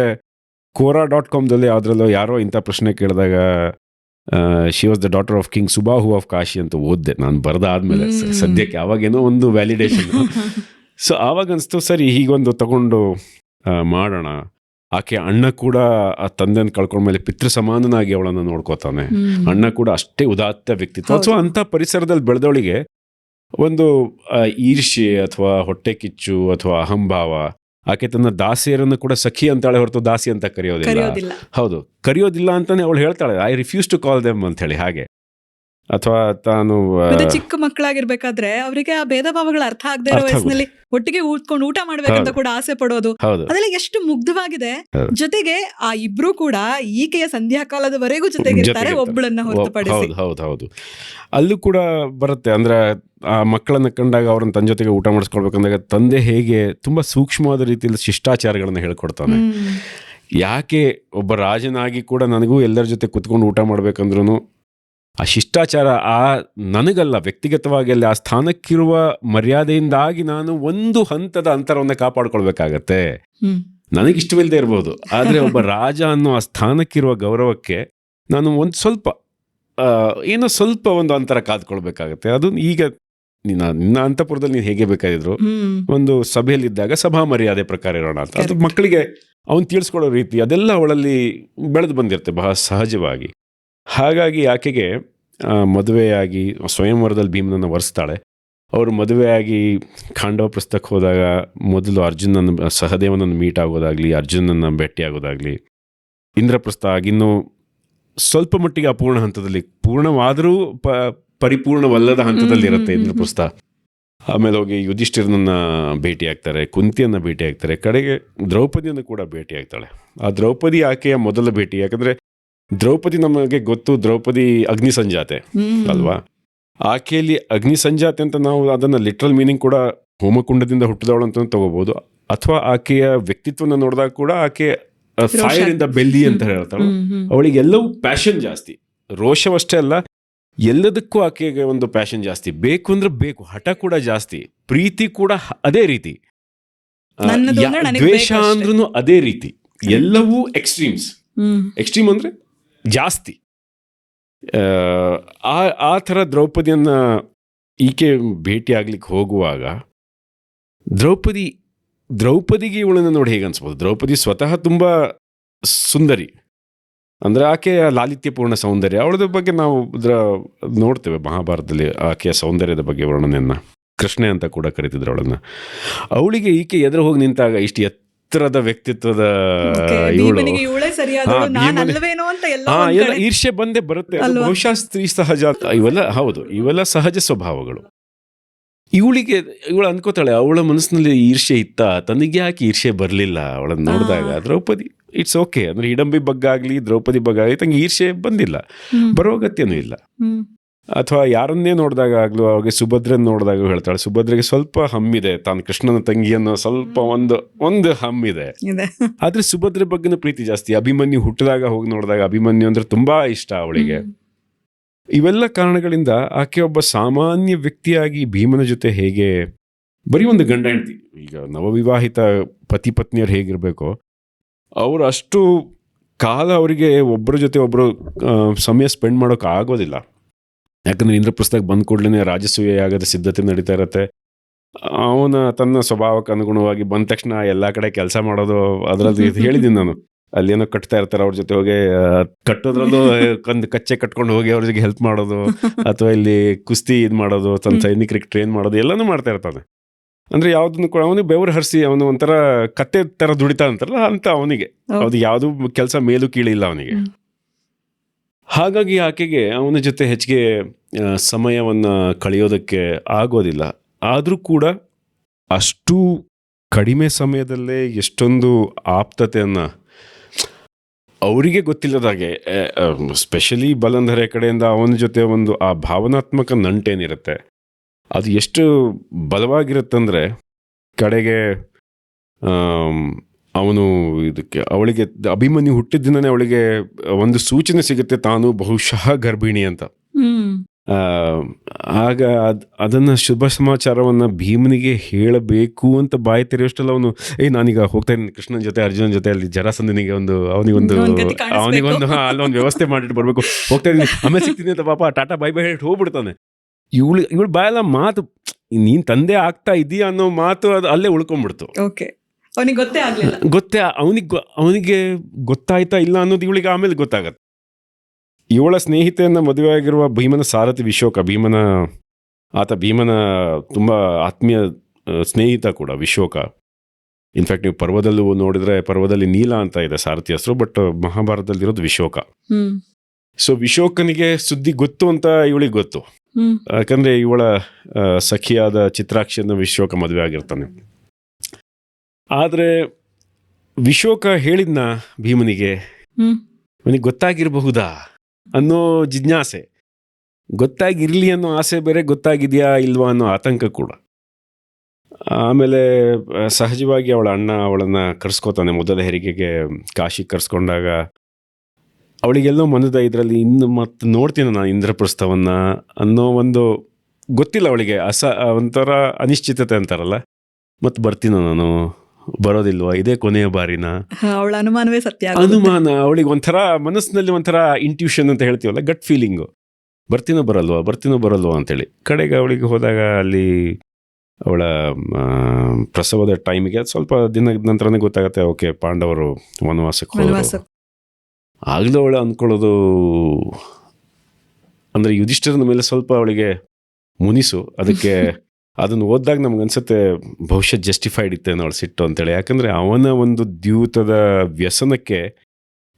Quora.comದಲ್ಲಿ ಯಾವುದ್ರಲ್ಲೋ ಯಾರೋ ಇಂಥ ಪ್ರಶ್ನೆ ಕೇಳಿದಾಗ she was the daughter of king Subahu of Kashi ಅಂತ ಓದಿದೆ ನಾನು ಬರೆದಾದ್ಮೇಲೆ. ಸದ್ಯಕ್ಕೆ ಆವಾಗೇನೋ ಒಂದು ವ್ಯಾಲಿಡೇಷನ್. ಸೊ ಆವಾಗ ಅನಿಸ್ತು, ಸರಿ ಹೀಗೊಂದು ತಗೊಂಡು ಮಾಡೋಣ. ಆಕೆ ಅಣ್ಣ ಕೂಡ ಆ ತಂದೆನ ಕಳ್ಕೊಂಡ್ಮೇಲೆ ಪಿತೃ ಸಮಾನನಾಗಿ ಅವಳನ್ನು ನೋಡ್ಕೋತಾನೆ. ಅಣ್ಣ ಕೂಡ ಅಷ್ಟೇ ಉದಾತ್ತ ವ್ಯಕ್ತಿತ್ವ. ಅಥವಾ ಅಂಥ ಪರಿಸರದಲ್ಲಿ ಬೆಳೆದವಳಿಗೆ ಒಂದು ಈರ್ಷ್ಯೆ ಅಥವಾ ಹೊಟ್ಟೆ ಕಿಚ್ಚು ಅಥವಾ ಅಹಂಭಾವ, ಆಕೆ ತನ್ನ ದಾಸಿಯರನ್ನು ಕೂಡ ಸಖಿ ಅಂತಾಳೆ ಹೊರತು ದಾಸಿ ಅಂತ ಕರೆಯೋದಿಲ್ಲ. ಹೌದು, ಕರೆಯೋದಿಲ್ಲ ಅಂತಾನೆ ಅವಳು ಹೇಳ್ತಾಳೆ, I refuse to call them ಅಂತ ಹೇಳಿ. ಹಾಗೆ ಅಥವಾ ತಾನು ಚಿಕ್ಕ ಮಕ್ಕಳಾಗಿರ್ಬೇಕಾದ್ರೆ ಅವರಿಗೆ ಆ ಭೇದ ಭಾವಗಳ ಅರ್ಥ ಆಗದೆ ಇರೋ ವಯಸ್ಸಿನಲ್ಲಿ ಒಟ್ಟಿಗೆ ಊದ್ಕೊಂಡು ಊಟ ಮಾಡ್ಬೇಕಂತ ಕೂಡ ಆಸೆ ಪಡೋದು, ಅದೆಲ್ಲ ಎಷ್ಟು ಮುಗ್ಧವಾಗಿದೆ. ಜೊತೆಗೆ ಆ ಇಬ್ರು ಕೂಡ ಈಕೆಯ ಸಂಧ್ಯಾಕಾಲದವರೆಗೂ ಜೊತೆಗಿರ್ತಾರೆ, ಒಬ್ಬಳನ್ನ ಹೊರತುಪಡಿಸಿ. ಹೌದು, ಅಲ್ಲೂ ಕೂಡ ಬರುತ್ತೆ. ಅಂದ್ರೆ ಆ ಮಕ್ಕಳನ್ನ ಕಂಡಾಗ ಅವ್ರನ್ನ ತನ್ನ ಜೊತೆಗೆ ಊಟ ಮಾಡಿಸ್ಕೊಳ್ಬೇಕಂದಾಗ ತಂದೆ ಹೇಗೆ ತುಂಬಾ ಸೂಕ್ಷ್ಮವಾದ ರೀತಿಯಲ್ಲಿ ಶಿಷ್ಟಾಚಾರಗಳನ್ನ ಹೇಳ್ಕೊಡ್ತಾನೆ. ಯಾಕೆ ಒಬ್ಬ ರಾಜನಾಗಿ ಕೂಡ ನನಗೂ ಎಲ್ಲರ ಜೊತೆ ಕುತ್ಕೊಂಡು ಊಟ ಮಾಡ್ಬೇಕಂದ್ರೂ ಆ ಶಿಷ್ಟಾಚಾರ, ನನಗಲ್ಲ ವ್ಯಕ್ತಿಗತವಾಗಿ ಅಲ್ಲಿ ಆ ಸ್ಥಾನಕ್ಕಿರುವ ಮರ್ಯಾದೆಯಿಂದಾಗಿ ನಾನು ಒಂದು ಹಂತದ ಅಂತರವನ್ನು ಕಾಪಾಡ್ಕೊಳ್ಬೇಕಾಗತ್ತೆ. ನನಗಿಷ್ಟವಿಲ್ಲದೆ ಇರ್ಬೋದು, ಆದರೆ ಒಬ್ಬ ರಾಜ ಅನ್ನೋ ಆ ಸ್ಥಾನಕ್ಕಿರುವ ಗೌರವಕ್ಕೆ ನಾನು ಒಂದು ಸ್ವಲ್ಪ ಒಂದು ಅಂತರ ಕಾದ್ಕೊಳ್ಬೇಕಾಗತ್ತೆ. ಅದು ಈಗ ನಿನ್ನ ಅಂತಃಪುರದಲ್ಲಿ ನೀನು ಹೇಗೆ ಬೇಕಾದಿದ್ರು ಒಂದು ಸಭೆಯಲ್ಲಿದ್ದಾಗ ಸಭಾ ಮರ್ಯಾದೆ ಪ್ರಕಾರ ಇರೋಣ ಅಂತ, ಅದು ಮಕ್ಕಳಿಗೆ ಅವನು ತಿಳಿಸ್ಕೊಡೋ ರೀತಿ ಅದೆಲ್ಲ ಅವಳಲ್ಲಿ ಬೆಳೆದು ಬಂದಿರುತ್ತೆ ಬಹಳ ಸಹಜವಾಗಿ. ಹಾಗಾಗಿ ಆಕೆಗೆ ಮದುವೆಯಾಗಿ ಸ್ವಯಂವರದಲ್ಲಿ ಭೀಮನನ್ನು ವರಿಸ್ತಾಳೆ. ಅವರು ಮದುವೆಯಾಗಿ ಖಾಂಡವ ಪ್ರಸ್ಥಕ್ಕೆ ಹೋದಾಗ ಮೊದಲು ಸಹದೇವನನ್ನು ಮೀಟ್ ಆಗೋದಾಗ್ಲಿ, ಅರ್ಜುನನ್ನು ಭೇಟಿಯಾಗೋದಾಗ್ಲಿ, ಇಂದ್ರಪ್ರಸ್ಥ ಆಗಿನ್ನೂ ಸ್ವಲ್ಪ ಮಟ್ಟಿಗೆ ಅಪೂರ್ಣ ಹಂತದಲ್ಲಿ, ಪೂರ್ಣವಾದರೂ ಪರಿಪೂರ್ಣವಲ್ಲದ ಹಂತದಲ್ಲಿ ಇರುತ್ತೆ ಇಂದ್ರಪ್ರಸ್ಥ. ಆಮೇಲೆ ಹೋಗಿ ಯುಧಿಷ್ಠಿರನನ್ನ ಭೇಟಿ ಆಗ್ತಾರೆ, ಕುಂತಿಯನ್ನು ಭೇಟಿ ಆಗ್ತಾರೆ, ಕಡೆಗೆ ದ್ರೌಪದಿಯನ್ನು ಕೂಡ ಭೇಟಿ ಆಗ್ತಾಳೆ. ಆ ದ್ರೌಪದಿ ಆಕೆಯ ಮೊದಲ ಭೇಟಿ. ಯಾಕಂದ್ರೆ ದ್ರೌಪದಿ ನಮಗೆ ಗೊತ್ತು, ದ್ರೌಪದಿ ಅಗ್ನಿ ಸಂಜಾತೆ ಅಲ್ವಾ. ಆಕೆಯಲ್ಲಿ ಅಗ್ನಿ ಸಂಜಾತೆ ಅಂತ ನಾವು ಅದನ್ನ ಲಿಟ್ರಲ್ ಮೀನಿಂಗ್ ಕೂಡ ಹೋಮಕುಂಡದಿಂದ ಹುಟ್ಟಿದವಳು ಅಂತ ತಗೋಬಹುದು, ಅಥವಾ ಆಕೆಯ ವ್ಯಕ್ತಿತ್ವನ ನೋಡಿದಾಗ ಕೂಡ ಆಕೆ ಫೈರ್ ಇಂದ ಬೆಲ್ಲಿ ಅಂತ ಹೇಳ್ತಾಳೆ. ಅವಳಿಗೆ ಎಲ್ಲವೂ ಪ್ಯಾಷನ್ ಜಾಸ್ತಿ, ರೋಷವಷ್ಟೇ ಅಲ್ಲ, ಎಲ್ಲದಕ್ಕೂ ಆಕೆಗೆ ಒಂದು ಪ್ಯಾಷನ್ ಜಾಸ್ತಿ, ಬೇಕು ಅಂದ್ರೆ ಬೇಕು, ಹಠ ಕೂಡ ಜಾಸ್ತಿ, ಪ್ರೀತಿ ಕೂಡ ಅದೇ ರೀತಿ, ನನ್ನದು ಅಂದ್ರೆ ನನಗೆ ದ್ವೇಷ ಬೇಕು ಅಷ್ಟೇ. ಅಂದ್ರೂ ಅದೇ ರೀತಿ, ಎಲ್ಲವೂ ಎಕ್ಸ್ಟ್ರೀಮ್ಸ್. ಎಕ್ಸ್ಟ್ರೀಮ್ ಅಂದ್ರೆ ಜಾಸ್ತಿ. ಆ ಥರ ದ್ರೌಪದಿಯನ್ನ ಈಕೆ ಭೇಟಿ ಆಗ್ಲಿಕ್ಕೆ ಹೋಗುವಾಗ ದ್ರೌಪದಿಗೆ ಇವಳನ್ನು ನೋಡಿ ಹೇಗೆ ಅನ್ಸ್ಬೋದು. ದ್ರೌಪದಿ ಸ್ವತಃ ತುಂಬ ಸುಂದರಿ, ಅಂದರೆ ಆಕೆಯ ಲಾಲಿತ್ಯಪೂರ್ಣ ಸೌಂದರ್ಯ, ಅವಳದ ಬಗ್ಗೆ ನಾವು ನೋಡ್ತೇವೆ ಮಹಾಭಾರತದಲ್ಲಿ ಆಕೆಯ ಸೌಂದರ್ಯದ ಬಗ್ಗೆ ವರ್ಣನೆಯನ್ನು. ಕೃಷ್ಣೆ ಅಂತ ಕೂಡ ಕರಿತಿದ್ರು ಅವಳನ್ನು. ಅವಳಿಗೆ ಈಕೆ ಎದುರು ಹೋಗಿ ನಿಂತಾಗ ಇಷ್ಟು ಎತ್ತರದ ವ್ಯಕ್ತಿತ್ವದ ಇವಳು, ಎಲ್ಲ ಈರ್ಷ್ಯೆ ಬಂದೇ ಬರುತ್ತೆ. ಅದು ಬಹುಶಃ ಸ್ತ್ರೀ ಸಹಜ, ಇವೆಲ್ಲ ಸಹಜ ಸ್ವಭಾವಗಳು. ಇವಳು ಅನ್ಕೋತಾಳೆ, ಅವಳ ಮನಸ್ಸಿನಲ್ಲಿ ಈರ್ಷ್ಯೆ ಇತ್ತ, ತನಗೆ ಯಾಕೆ ಈರ್ಷ್ಯೆ ಬರಲಿಲ್ಲ ಅವಳನ್ನು ನೋಡಿದಾಗ. ದ್ರೌಪದಿ ಇಟ್ಸ್ ಓಕೆ, ಅಂದ್ರೆ ಹಿಡಂಬಿ ಬಗ್ಗಾಗ್ಲಿ ದ್ರೌಪದಿ ಬಗ್ಗಾಗ್ಲಿ ತಂಗೆ ಈರ್ಷ್ಯೆ ಬಂದಿಲ್ಲ, ಬರೋ ಅಗತ್ಯನೂ ಇಲ್ಲ. ಅಥವಾ ಯಾರನ್ನೇ ನೋಡಿದಾಗ ಆಗ್ಲೂ, ಅವಾಗ ಸುಭದ್ರನ್ ನೋಡಿದಾಗ ಹೇಳ್ತಾಳೆ, ಸುಭದ್ರೆಗೆ ಸ್ವಲ್ಪ ಹಮ್ಮಿದೆ, ತಾನು ಕೃಷ್ಣನ ತಂಗಿಯನ್ನು ಸ್ವಲ್ಪ ಒಂದು ಹಮ್ಮಿದೆ, ಆದ್ರೆ ಸುಭದ್ರೆ ಬಗ್ಗೆನೂ ಪ್ರೀತಿ ಜಾಸ್ತಿ. ಅಭಿಮನ್ಯು ಹುಟ್ಟಿದಾಗ ಹೋಗಿ ನೋಡಿದಾಗ ಅಭಿಮನ್ಯು ಅಂದ್ರೆ ತುಂಬಾ ಇಷ್ಟ ಅವಳಿಗೆ. ಇವೆಲ್ಲ ಕಾರಣಗಳಿಂದ ಆಕೆ ಒಬ್ಬ ಸಾಮಾನ್ಯ ವ್ಯಕ್ತಿಯಾಗಿ ಭೀಮನ ಜೊತೆ ಹೇಗೆ, ಬರೀ ಒಂದು ಗಂಡ ಹೆಂಡತಿ, ಈಗ ನವವಿವಾಹಿತ ಪತಿ ಪತ್ನಿಯರು ಹೇಗಿರ್ಬೇಕೋ ಅವರು ಅಷ್ಟು ಕಾಲ ಅವರಿಗೆ ಒಬ್ಬರ ಜೊತೆ ಒಬ್ಬರು ಸಮಯ ಸ್ಪೆಂಡ್ ಮಾಡೋಕೆ ಆಗೋದಿಲ್ಲ. ಯಾಕಂದ್ರೆ ಇಂದ್ರಪ್ರಸ್ಥಕ್ಕೆ ಬಂದ ಕೂಡಲೇ ರಾಜಸೂಯ ಯಾಗದ ಸಿದ್ಧತೆ ನಡೀತಾ ಇರತ್ತೆ. ಅವನ ತನ್ನ ಸ್ವಭಾವಕ್ಕೆ ಅನುಗುಣವಾಗಿ ಬಂದ ತಕ್ಷಣ ಎಲ್ಲ ಕಡೆ ಕೆಲಸ ಮಾಡೋದು, ಅದರಲ್ಲಿ ಹೇಳಿದ್ದೀನಿ ನಾನು, ಅಲ್ಲೇನೋ ಕಟ್ತಾ ಇರ್ತಾರೆ, ಅವ್ರ ಜೊತೆ ಹೋಗಿ ಕಟ್ಟೋದ್ರಲ್ಲೂ ಕಚ್ಚೆ ಕಟ್ಕೊಂಡು ಹೋಗಿ ಅವ್ರ ಜೊತೆ ಹೆಲ್ಪ್ ಮಾಡೋದು, ಅಥವಾ ಇಲ್ಲಿ ಕುಸ್ತಿ ಇದು ಮಾಡೋದು, ತನ್ನ ಸೈನಿಕರಿಗೆ ಟ್ರೈನ್ ಮಾಡೋದು, ಎಲ್ಲನೂ ಮಾಡ್ತಾ ಇರ್ತಾನೆ. ಅಂದ್ರೆ ಯಾವ್ದನ್ನು ಕೂಡ ಅವನಿಗೆ ಬೆವರು ಹರಿಸಿ ಅವನು ಒಂಥರ ಕತ್ತೆ ತರ ದುಡಿತಾ ಅಂತಾರಲ್ಲ ಅಂತ ಅವನಿಗೆ, ಅದು ಯಾವುದು ಕೆಲಸ ಮೇಲೂ ಕೀಳಿಲ್ಲ ಅವನಿಗೆ. ಹಾಗಾಗಿ ಆಕೆಗೆ ಅವನ ಜೊತೆ ಹೆಚ್ಚಿಗೆ ಸಮಯವನ್ನ ಕಳೆಯೋದಕ್ಕೆ ಆಗೋದಿಲ್ಲ. ಆದರೂ ಕೂಡ ಅಷ್ಟು ಕಡಿಮೆ ಸಮಯದಲ್ಲೇ ಎಷ್ಟೊಂದು ಆಪ್ತತೆಯನ್ನ ಅವರಿಗೆ ಗೊತ್ತಿಲ್ಲದಾಗೆ, ಸ್ಪೆಷಲಿ ಬಲಂಧರೆ ಕಡೆಯಿಂದ ಅವನ ಜೊತೆ ಒಂದು ಆ ಭಾವನಾತ್ಮಕ ನಂಟೇನಿರುತ್ತೆ, ಅದು ಎಷ್ಟು ಬಲವಾಗಿರುತ್ತಂದ್ರೆ ಕಡೆಗೆ ಅವನು ಇದಕ್ಕೆ ಅವಳಿಗೆ ಅಭಿಮನ್ಯು ಹುಟ್ಟಿದ ದಿನನೇ ಅವಳಿಗೆ ಒಂದು ಸೂಚನೆ ಸಿಗುತ್ತೆ, ತಾನು ಬಹುಶಃ ಗರ್ಭಿಣಿ ಅಂತ. ಆಗ ಅದನ್ನ ಶುಭ ಸಮಾಚಾರವನ್ನ ಭೀಮನಿಗೆ ಹೇಳಬೇಕು ಅಂತ ಬಾಯಿ ತೆರೆಯೋಷ್ಟಲ್ಲ ಅವನು, ನಾನೀಗ ಹೋಗ್ತಾ ಇದ್ದೀನಿ ಕೃಷ್ಣನ ಜೊತೆ ಅರ್ಜುನನ ಜೊತೆ, ಅಲ್ಲಿ ಜರಾಸಂಧನಿಗೆ ಅವನಿಗೊಂದು ಅಲ್ಲೊಂದು ವ್ಯವಸ್ಥೆ ಮಾಡಿಟ್ಟು ಬರ್ಬೇಕು, ಹೋಗ್ತಾ ಇದ್ದೀನಿ, ಆಮೇಲೆ ಸಿಗ್ತೀನಿ ಅಂತ ಪಾಪ ಟಾಟಾ ಬೈ ಬೈ ಹೇಳಿ ಹೋಗ್ಬಿಡ್ತಾನೆ. ಇವಳು ಬಾಯಲ್ಲ ಮಾತು, ನೀನ್ ತಂದೆ ಆಗ್ತಾ ಇದೀಯ ಅನ್ನೋ ಮಾತು ಅದು ಅಲ್ಲೇ ಉಳ್ಕೊಂಡ್ಬಿಡ್ತು. ಅವನಿಗೆ ಗೊತ್ತಾಯ್ತಾ ಇಲ್ಲ ಅನ್ನೋದು ಇವಳಿಗೆ ಆಮೇಲೆ ಗೊತ್ತಾಗತ್ತೆ. ಇವಳ ಸ್ನೇಹಿತೆಯನ್ನ ಮದುವೆ ಆಗಿರುವ ಭೀಮನ ಸಾರಥಿ ವಿಶೋಕ, ಭೀಮನ ತುಂಬಾ ಆತ್ಮೀಯ ಸ್ನೇಹಿತ ಕೂಡ ವಿಶೋಕ. ಇನ್ಫ್ಯಾಕ್ಟ್ ನೀವು ಪರ್ವದಲ್ಲೂ ನೋಡಿದ್ರೆ ಪರ್ವದಲ್ಲಿ ನೀಲ ಅಂತ ಇದೆ ಸಾರಥಿ ಹೆಸರು, ಬಟ್ ಮಹಾಭಾರತದಲ್ಲಿರೋದು ವಿಶೋಕ. ಸೊ ವಿಶೋಕನಿಗೆ ಸುದ್ದಿ ಗೊತ್ತು ಅಂತ ಇವಳಿಗೆ ಗೊತ್ತು, ಯಾಕಂದ್ರೆ ಇವಳ ಸಖಿಯಾದ ಚಿತ್ರಾಕ್ಷಿಯನ್ನು ವಿಶೋಕ ಮದುವೆ ಆಗಿರ್ತಾನೆ. ಆದ್ರೆ ವಿಶೋಕ ಹೇಳಿದ್ನ ಭೀಮನಿಗೆ, ಅವನಿಗೆ ಗೊತ್ತಾಗಿರಬಹುದಾ ಅನ್ನೋ ಜಿಜ್ಞಾಸೆ, ಗೊತ್ತಾಗಿರ್ಲಿ ಅನ್ನೋ ಆಸೆ ಬೇರೆ, ಗೊತ್ತಾಗಿದೆಯಾ ಇಲ್ವಾ ಅನ್ನೋ ಆತಂಕ ಕೂಡ. ಆಮೇಲೆ ಸಹಜವಾಗಿ ಅವಳ ಅಣ್ಣ ಅವಳನ್ನ ಕರ್ಸ್ಕೋತಾನೆ ಮೊದಲ ಹೆರಿಗೆಗೆ ಕಾಶಿ ಕರ್ಸ್ಕೊಂಡಾಗ. ಅವಳಿಗೆಲ್ಲೋ ಮನದ ಇದರಲ್ಲಿ ಇನ್ನು ಮತ್ತೆ ನೋಡ್ತೀನಿ ನಾನು ಇಂದ್ರಪ್ರಸ್ಥವನ್ನ ಅನ್ನೋ ಒಂದು ಗೊತ್ತಿಲ್ಲ ಅವಳಿಗೆ, ಒಂಥರ ಅನಿಶ್ಚಿತತೆ ಅಂತಾರಲ್ಲ, ಮತ್ತೆ ಬರ್ತೀನೋ ನಾನು, ಬರೋದಿಲ್ವಾ, ಇದೇ ಕೊನೆಯ ಬಾರಿನ ಅವಳ ಅನುಮಾನವೇ ಸತ್ಯ. ಅನುಮಾನ ಅವಳಿಗೆ ಒಂಥರ ಮನಸ್ಸಿನಲ್ಲಿ ಒಂಥರ ಇಂಟ್ಯೂಷನ್ ಅಂತ ಹೇಳ್ತೀವಲ್ಲ, ಗಟ್ ಫೀಲಿಂಗು, ಬರ್ತೀನೋ ಬರಲ್ವಾ ಅಂತೇಳಿ. ಕಡೆಗೆ ಅವಳಿಗೆ ಹೋದಾಗ ಅಲ್ಲಿ ಅವಳ ಪ್ರಸವದ ಟೈಮಿಗೆ ಸ್ವಲ್ಪ ದಿನದ ನಂತರನೇ ಗೊತ್ತಾಗತ್ತೆ, ಓಕೆ ಪಾಂಡವರು ವನವಾಸಕ್ಕೆ ಹೋದ್ರು. ಆಗ್ಲೂ ಅವಳು ಅಂದ್ಕೊಳ್ಳೋದು ಅಂದ್ರೆ ಯುಧಿಷ್ಠಿರನ ಮೇಲೆ ಸ್ವಲ್ಪ ಅವಳಿಗೆ ಮುನಿಸು. ಅದಕ್ಕೆ ಅದನ್ನು ಓದಿದಾಗ ನಮ್ಗೆ ಅನ್ಸುತ್ತೆ ಬಹುಶಃ ಜಸ್ಟಿಫೈಡ್ ಇತ್ತೇನೋ ಅವಳು ಸಿಟ್ಟು ಅಂತೇಳಿ. ಯಾಕಂದ್ರೆ ಅವನ ಒಂದು ದ್ಯೂತದ ವ್ಯಸನಕ್ಕೆ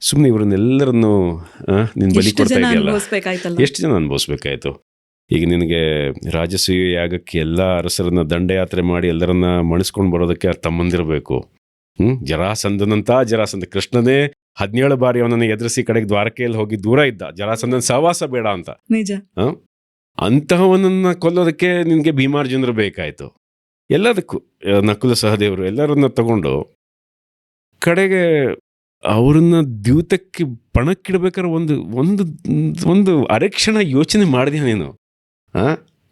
ಸುಮ್ಮನೆ ಇವರನ್ನೆಲ್ಲರನ್ನು ನೀನು ಬಲಿ ಕೊಡ್ತಾ ಇದೆಯಲ್ಲ, ಎಷ್ಟು ಜನ ಅನುಭವಿಸ್ಬೇಕಾಯ್ತು. ಈಗ ನಿನಗೆ ರಾಜಸೂಯ ಯಾಗಕ್ಕೆ ಎಲ್ಲ ಅರಸರನ್ನ ದಂಡಯಾತ್ರೆ ಮಾಡಿ ಎಲ್ಲರನ್ನ ಮಣಿಸ್ಕೊಂಡು ಬರೋದಕ್ಕೆ ತಮ್ಮಂದಿರಬೇಕು. ಜರಾಸಂಧ ಕೃಷ್ಣನೇ 17 ಬಾರಿ ಅವನನ್ನು ಎದುರಿಸಿ ಕಡೆಗೆ ದ್ವಾರಕೆಯಲ್ಲಿ ಹೋಗಿ ದೂರ ಇದ್ದ, ಜರಾಸಂಧನ ಸಹವಾಸ ಬೇಡ ಅಂತ. ಅಂತಹವನನ್ನ ಕೊಲ್ಲೋದಕ್ಕೆ ನಿನ್ಗೆ ಭೀಮಾರ್ಜುನರು ಬೇಕಾಯ್ತು. ಎಲ್ಲದಕ್ಕೂ ನಕುಲ ಸಹದೇವರು ಎಲ್ಲರನ್ನ ತಗೊಂಡು ಕಡೆಗೆ ಅವ್ರನ್ನ ದ್ಯೂತಕ್ಕೆ ಪಣಕ್ಕಿಡ್ಬೇಕಾದ್ರೆ ಒಂದು ಒಂದು ಒಂದು ಅರೆಕ್ಷಣ ಯೋಚನೆ ಮಾಡಿದೆ ನೀನು.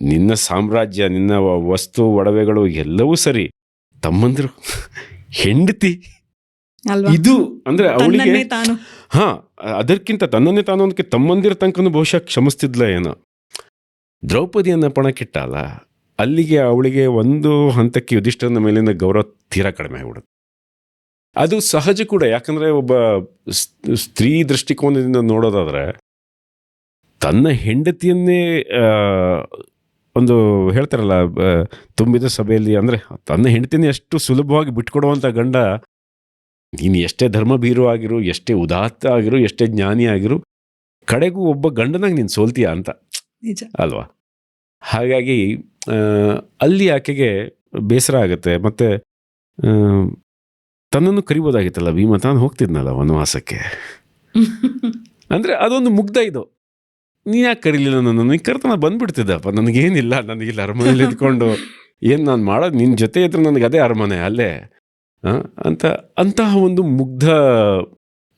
ನಿನ್ನ ಸಾಮ್ರಾಜ್ಯ, ನಿನ್ನ ವಸ್ತು ಒಡವೆಗಳು ಎಲ್ಲವೂ ಸರಿ, ತಮ್ಮಂದಿರು ಹೆಂಡತಿ ಅಲ್ವಾ? ಇದು ಅಂದ್ರೆ ಅವಳಿಗೆ ತನ್ನನ್ನೇ ತಾನು ಅದಕ್ಕಿಂತ ತನ್ನನ್ನೇ ತಾನು ಅದಕ್ಕೆ ತಮ್ಮಂದಿರ ತನಕನೂ ಬಹುಶಃ ಕ್ಷಮಿಸ್ತಿದ್ಲ ಏನೋ. ದ್ರೌಪದಿಯನ್ನ ಪಣಕ್ಕಿಟ್ಟಲ್ಲ, ಅಲ್ಲಿಗೆ ಅವಳಿಗೆ ಒಂದು ಹಂತಕ್ಕೆ ಯುಧಿಷ್ಠಿರನ ಮೇಲಿನ ಗೌರವ ತೀರಾ ಕಡಿಮೆ ಆಗ್ಬಿಡುತ್ತೆ. ಅದು ಸಹಜ ಕೂಡ, ಯಾಕಂದ್ರೆ ಒಬ್ಬ ಸ್ತ್ರೀ ದೃಷ್ಟಿಕೋನದಿಂದ ನೋಡೋದಾದ್ರೆ ತನ್ನ ಹೆಂಡತಿಯನ್ನೇ ಒಂದು ಹೇಳ್ತಾರಲ್ಲ ತುಂಬಿದ ಸಭೆಯಲ್ಲಿ, ಅಂದ್ರೆ ತನ್ನ ಹೆಂಡತಿಯನ್ನೇ ಅಷ್ಟು ಸುಲಭವಾಗಿ ಬಿಟ್ಕೊಡುವಂಥ ಗಂಡ, ನೀನು ಎಷ್ಟೇ ಧರ್ಮಭೀರು ಆಗಿರು, ಎಷ್ಟೇ ಉದಾತ್ತ ಆಗಿರು, ಎಷ್ಟೇ ಜ್ಞಾನಿ ಆಗಿರು, ಕಡೆಗೂ ಒಬ್ಬ ಗಂಡನಾಗ ನೀನು ಸೋಲ್ತೀಯ ಅಂತ, ನಿಜ ಅಲ್ವಾ? ಹಾಗಾಗಿ ಅಲ್ಲಿ ಆಕೆಗೆ ಬೇಸರ ಆಗುತ್ತೆ. ಮತ್ತೆ ತನ್ನನ್ನು ಕರಿಬೋದಾಗಿತ್ತಲ್ಲ ಭೀಮ, ತಾನು ಹೋಗ್ತಿದ್ನಲ್ಲ ವನವಾಸಕ್ಕೆ. ಅಂದರೆ ಅದೊಂದು ಮುಗ್ಧ ಇದು. ನೀನು ಯಾಕೆ ಕರೀಲಿಲ್ಲ ನನ್ನನ್ನು? ನೀನು ಕರೆತ ನಾನು ಬಂದ್ಬಿಡ್ತಿದ್ದಪ್ಪ, ನನಗೇನಿಲ್ಲ, ನನಗಿಲ್ಲ ಅರಮನೆಯಲ್ಲಿ ಇದ್ಕೊಂಡು ಏನು ನಾನು ಮಾಡೋದು, ನಿನ್ನ ಜೊತೆ ಇದ್ರೆ ನನಗೆ ಅದೇ ಅರಮನೆ ಅಲ್ಲೇ ಅಂತಹ ಒಂದು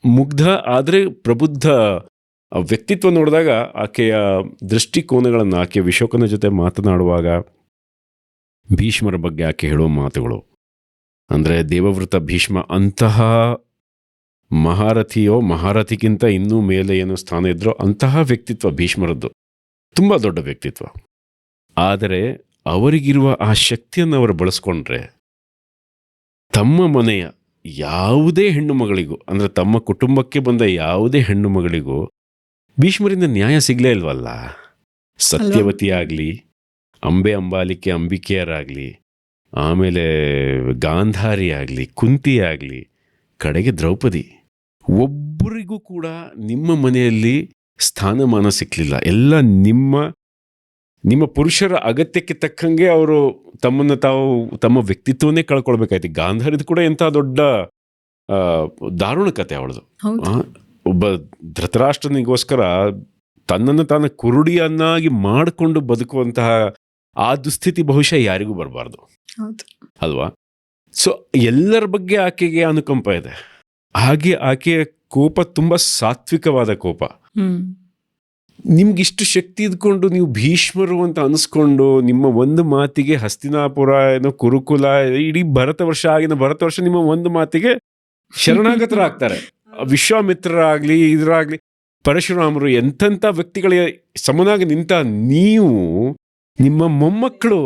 ಮುಗ್ಧ ಆದರೆ ಪ್ರಬುದ್ಧ ವ್ಯಕ್ತಿತ್ವ ನೋಡಿದಾಗ ಆಕೆಯ ದೃಷ್ಟಿಕೋನಗಳನ್ನು, ಆಕೆಯ ವಿಶೋಕನ ಜೊತೆ ಮಾತನಾಡುವಾಗ ಭೀಷ್ಮರ ಬಗ್ಗೆ ಆಕೆ ಹೇಳುವ ಮಾತುಗಳು, ಅಂದರೆ ದೇವವ್ರತ ಭೀಷ್ಮ ಅಂತಹ ಮಹಾರಥಿಯೋ ಮಹಾರಥಿಗಿಂತ ಇನ್ನೂ ಮೇಲೆ ಏನೋ ಸ್ಥಾನ ಇದ್ರೋ ಅಂತಹ ವ್ಯಕ್ತಿತ್ವ ಭೀಷ್ಮರದ್ದು, ತುಂಬ ದೊಡ್ಡ ವ್ಯಕ್ತಿತ್ವ. ಆದರೆ ಅವರಿಗಿರುವ ಆ ಶಕ್ತಿಯನ್ನು ಅವರು ಬಳಸ್ಕೊಂಡ್ರೆ ತಮ್ಮ ಮನೆಯ ಯಾವುದೇ ಹೆಣ್ಣು ಮಗಳಿಗೂ, ಅಂದರೆ ತಮ್ಮ ಕುಟುಂಬಕ್ಕೆ ಬಂದ ಯಾವುದೇ ಹೆಣ್ಣು ಮಗಳಿಗೂ ಭೀಷ್ಮರಿಂದ ನ್ಯಾಯ ಸಿಗಲೇ ಇಲ್ವಲ್ಲ. ಸತ್ಯವತಿ ಆಗಲಿ, ಅಂಬಾಲಿಕೆ ಅಂಬಿಕೆಯರಾಗಲಿ, ಆಮೇಲೆ ಗಾಂಧಾರಿ ಆಗಲಿ, ಕುಂತಿ ಆಗಲಿ, ಕಡೆಗೆ ದ್ರೌಪದಿ, ಒಬ್ಬರಿಗೂ ಕೂಡ ನಿಮ್ಮ ಮನೆಯಲ್ಲಿ ಸ್ಥಾನಮಾನ ಸಿಕ್ಕಲಿಲ್ಲ. ಎಲ್ಲ ನಿಮ್ಮ ಪುರುಷರ ಅಗತ್ಯಕ್ಕೆ ತಕ್ಕಂಗೆ ಅವರು ತಮ್ಮನ್ನು ತಾವು ತಮ್ಮ ವ್ಯಕ್ತಿತ್ವವನ್ನೇ ಕಳ್ಕೊಳ್ಬೇಕಾಯ್ತು. ಗಾಂಧಾರಿದು ಕೂಡ ಎಂಥ ದೊಡ್ಡ ದಾರುಣ ಕತೆ ಅವಳದು. ಒಬ್ಬ ಧೃತರಾಷ್ಟ್ರನಿಗೋಸ್ಕರ ತನ್ನನ್ನು ತಾನು ಕುರುಡಿಯನ್ನಾಗಿ ಮಾಡಿಕೊಂಡು ಬದುಕುವಂತಹ ಆ ದುಸ್ಥಿತಿ ಬಹುಶಃ ಯಾರಿಗೂ ಬರಬಾರ್ದು, ಅಲ್ವಾ? ಸೊ ಎಲ್ಲರ ಬಗ್ಗೆ ಆಕೆಗೆ ಅನುಕಂಪ ಇದೆ. ಹಾಗೆ ಆಕೆಯ ಕೋಪ ತುಂಬ ಸಾತ್ವಿಕವಾದ ಕೋಪ. ನಿಮ್ಗಿಷ್ಟು ಶಕ್ತಿ ಇದ್ಕೊಂಡು ನೀವು ಭೀಷ್ಮರು ಅಂತ ಅನಿಸ್ಕೊಂಡು ನಿಮ್ಮ ಒಂದು ಮಾತಿಗೆ ಹಸ್ತಿನಾಪುರ ಏನೋ ಕುರುಕುಲ ಇಡೀ ಭರತವರ್ಷ ನಿಮ್ಮ ಒಂದು ಮಾತಿಗೆ ಶರಣಾಗತರಾಗ್ತಾರೆ. ವಿಶ್ವಾಮಿತ್ರರಾಗ್ಲಿ, ಇದರಾಗ್ಲಿ, ಪರಶುರಾಮರು, ಎಂಥೆಂಥ ವ್ಯಕ್ತಿಗಳಿಗೆ ಸಮನಾಗಿ ನಿಂತ ನೀವು, ನಿಮ್ಮ ಮೊಮ್ಮಕ್ಕಳು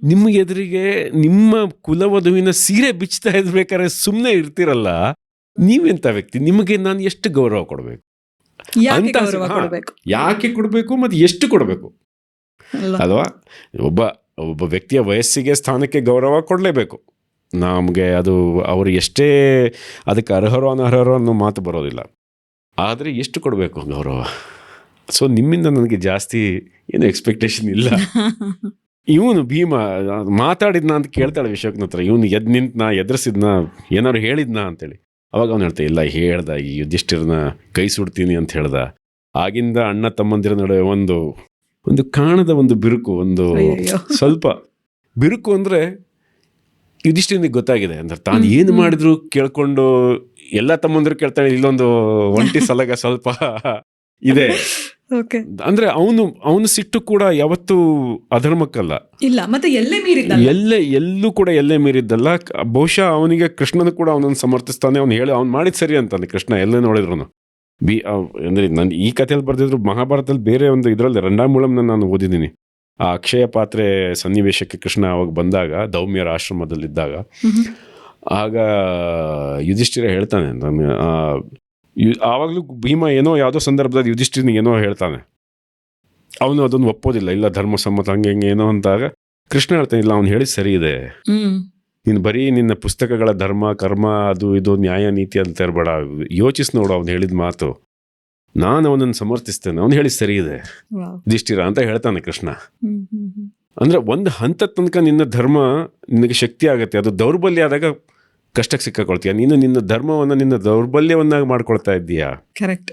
ನಿಮ್ಮ ಎದುರಿಗೆ ನಿಮ್ಮ ಕುಲವಧುವಿನ ಸೀರೆ ಬಿಚ್ತಾ ಇರ್ಬೇಕಾದ್ರೆ ಸುಮ್ಮನೆ ಇರ್ತಿರಲ್ಲ, ನೀವೆಂಥ ವ್ಯಕ್ತಿ? ನಿಮಗೆ ನಾನು ಎಷ್ಟು ಗೌರವ ಕೊಡಬೇಕು? ಯಾಕೆ ಕೊಡಬೇಕು ಮತ್ತು ಎಷ್ಟು ಕೊಡಬೇಕು, ಅಲ್ವಾ? ಒಬ್ಬ ವ್ಯಕ್ತಿಯ ವಯಸ್ಸಿಗೆ, ಸ್ಥಾನಕ್ಕೆ ಗೌರವ ಕೊಡಲೇಬೇಕು. ನಮಗೆ ಅದು ಅವರು ಎಷ್ಟೇ ಅದಕ್ಕೆ ಅರ್ಹರೋ ಅನರ್ಹರೋ ಅನ್ನೋ ಮಾತು ಬರೋದಿಲ್ಲ. ಆದರೆ ಎಷ್ಟು ಕೊಡಬೇಕು ಗೌರವ? ಸೊ ನಿಮ್ಮಿಂದ ನನಗೆ ಜಾಸ್ತಿ ಏನು ಎಕ್ಸ್ಪೆಕ್ಟೇಷನ್ ಇಲ್ಲ. ಇವನು ಭೀಮ ಮಾತಾಡಿದ್ನ ಅಂತ ಕೇಳ್ತಾಳೆ ವಿಶ್ವಕನ ಹತ್ರ. ಇವನು ಎದುರಿಸಿದ್ನ, ಏನಾದ್ರು ಹೇಳಿದ್ನಾ ಅಂತೇಳಿ. ಅವಾಗ ಅವನು ಹೇಳ್ತಾ, ಇಲ್ಲ ಹೇಳ್ದ, ಈ ಯುಧಿಷ್ಠಿರನ ಕೈ ಸುಡ್ತೀನಿ ಅಂತ ಹೇಳ್ದ. ಆಗಿಂದ ಅಣ್ಣ ತಮ್ಮಂದಿರ ನಡುವೆ ಒಂದು ಕಾಣದ ಒಂದು ಬಿರುಕು, ಒಂದು ಸ್ವಲ್ಪ ಬಿರುಕು. ಅಂದರೆ ಯುಧಿಷ್ಠಿರನಿಗೆ ಗೊತ್ತಾಗಿದೆ, ಅಂದ್ರೆ ತಾನು ಏನು ಮಾಡಿದ್ರು ಕೇಳ್ಕೊಂಡು ಎಲ್ಲ ತಮ್ಮಂದಿರು ಕೇಳ್ತಾಳೆ, ಇಲ್ಲೊಂದು ಒಂಟಿ ಸಲಗ ಸ್ವಲ್ಪ ಇದೆ. ಅಂದ್ರೆ ಅವನು ಸಿಟ್ಟು ಕೂಡ ಯಾವತ್ತೂ ಅಧರ್ಮಕ್ಕಲ್ಲ, ಇಲ್ಲ, ಮತ್ತೆ ಎಲ್ಲೂ ಕೂಡ ಎಲ್ಲೇ ಮೀರಿದ್ದಲ್ಲ. ಬಹುಶಃ ಅವನಿಗೆ ಕೃಷ್ಣನು ಕೂಡ ಅವನನ್ನು ಸಮರ್ಥಿಸ್ತಾನೆ. ಅವ್ನು ಮಾಡಿದ್ ಸರಿ ಅಂತಾನೆ ಕೃಷ್ಣ ಎಲ್ಲೇ ನೋಡಿದ್ರು. ಅಂದ್ರೆ ನಾನು ಈ ಕಥೆಯಲ್ಲಿ ಬರ್ದಿದ್ರು ಮಹಾಭಾರತದಲ್ಲಿ ಬೇರೆ ಒಂದು ಇದರಲ್ಲಿ ರಂಡಾಮೂಳಂನ ನಾನು ಓದಿದ್ದೀನಿ. ಆ ಅಕ್ಷಯ ಪಾತ್ರೆ ಸನ್ನಿವೇಶಕ್ಕೆ ಕೃಷ್ಣ ಅವಾಗ ಬಂದಾಗ, ದೌಮ್ಯರ ಆಶ್ರಮದಲ್ಲಿದ್ದಾಗ, ಆಗ ಯುಧಿಷ್ಠಿರ ಹೇಳ್ತಾನೆ, ಆವಾಗಲೂ ಭೀಮ ಏನೋ ಯಾವುದೋ ಸಂದರ್ಭದಲ್ಲಿ ಯುಧಿಷ್ಠಿರನಿಗೆ ಏನೋ ಹೇಳ್ತಾನೆ. ಅವನು ಅದನ್ನು ಒಪ್ಪೋದಿಲ್ಲ, ಇಲ್ಲ ಧರ್ಮಸಮ್ಮತ ಹಂಗೆ ಏನೋ ಅಂತಾಗ ಕೃಷ್ಣ ಹೇಳ್ತಾನೆ, ಇಲ್ಲ ಅವ್ನು ಹೇಳಿದ್ ಸರಿ ಇದೆ, ನೀನು ಬರೀ ನಿನ್ನ ಪುಸ್ತಕಗಳ ಧರ್ಮ ಕರ್ಮ ಅದು ಇದು ನ್ಯಾಯ ನೀತಿ ಅಂತ ಇರಬೇಡ, ಯೋಚಿಸ್ ನೋಡು ಅವ್ನು ಹೇಳಿದ ಮಾತು, ನಾನು ಅವನನ್ನು ಸಮರ್ಥಿಸ್ತೇನೆ, ಅವನು ಹೇಳಿದ್ ಸರಿ ಇದೆ ಯುಧಿಷ್ಠಿರ ಅಂತ ಹೇಳ್ತಾನೆ ಕೃಷ್ಣ. ಅಂದ್ರೆ ಒಂದು ಹಂತ ತನಕ ನಿನ್ನ ಧರ್ಮ ನಿನಗೆ ಶಕ್ತಿ ಆಗತ್ತೆ, ಅದು ದೌರ್ಬಲ್ಯ ಆದಾಗ ಕಷ್ಟಕ್ಕೆ ಸಿಕ್ಕಾಕೊಳ್ತೀಯ. ನೀನು ನಿನ್ನ ಧರ್ಮವನ್ನ ನಿನ್ನ ದೌರ್ಬಲ್ಯವನ್ನಾಗಿ ಮಾಡ್ಕೊಳ್ತಾ ಇದ್ದೀಯಾ. ಕರೆಕ್ಟ್,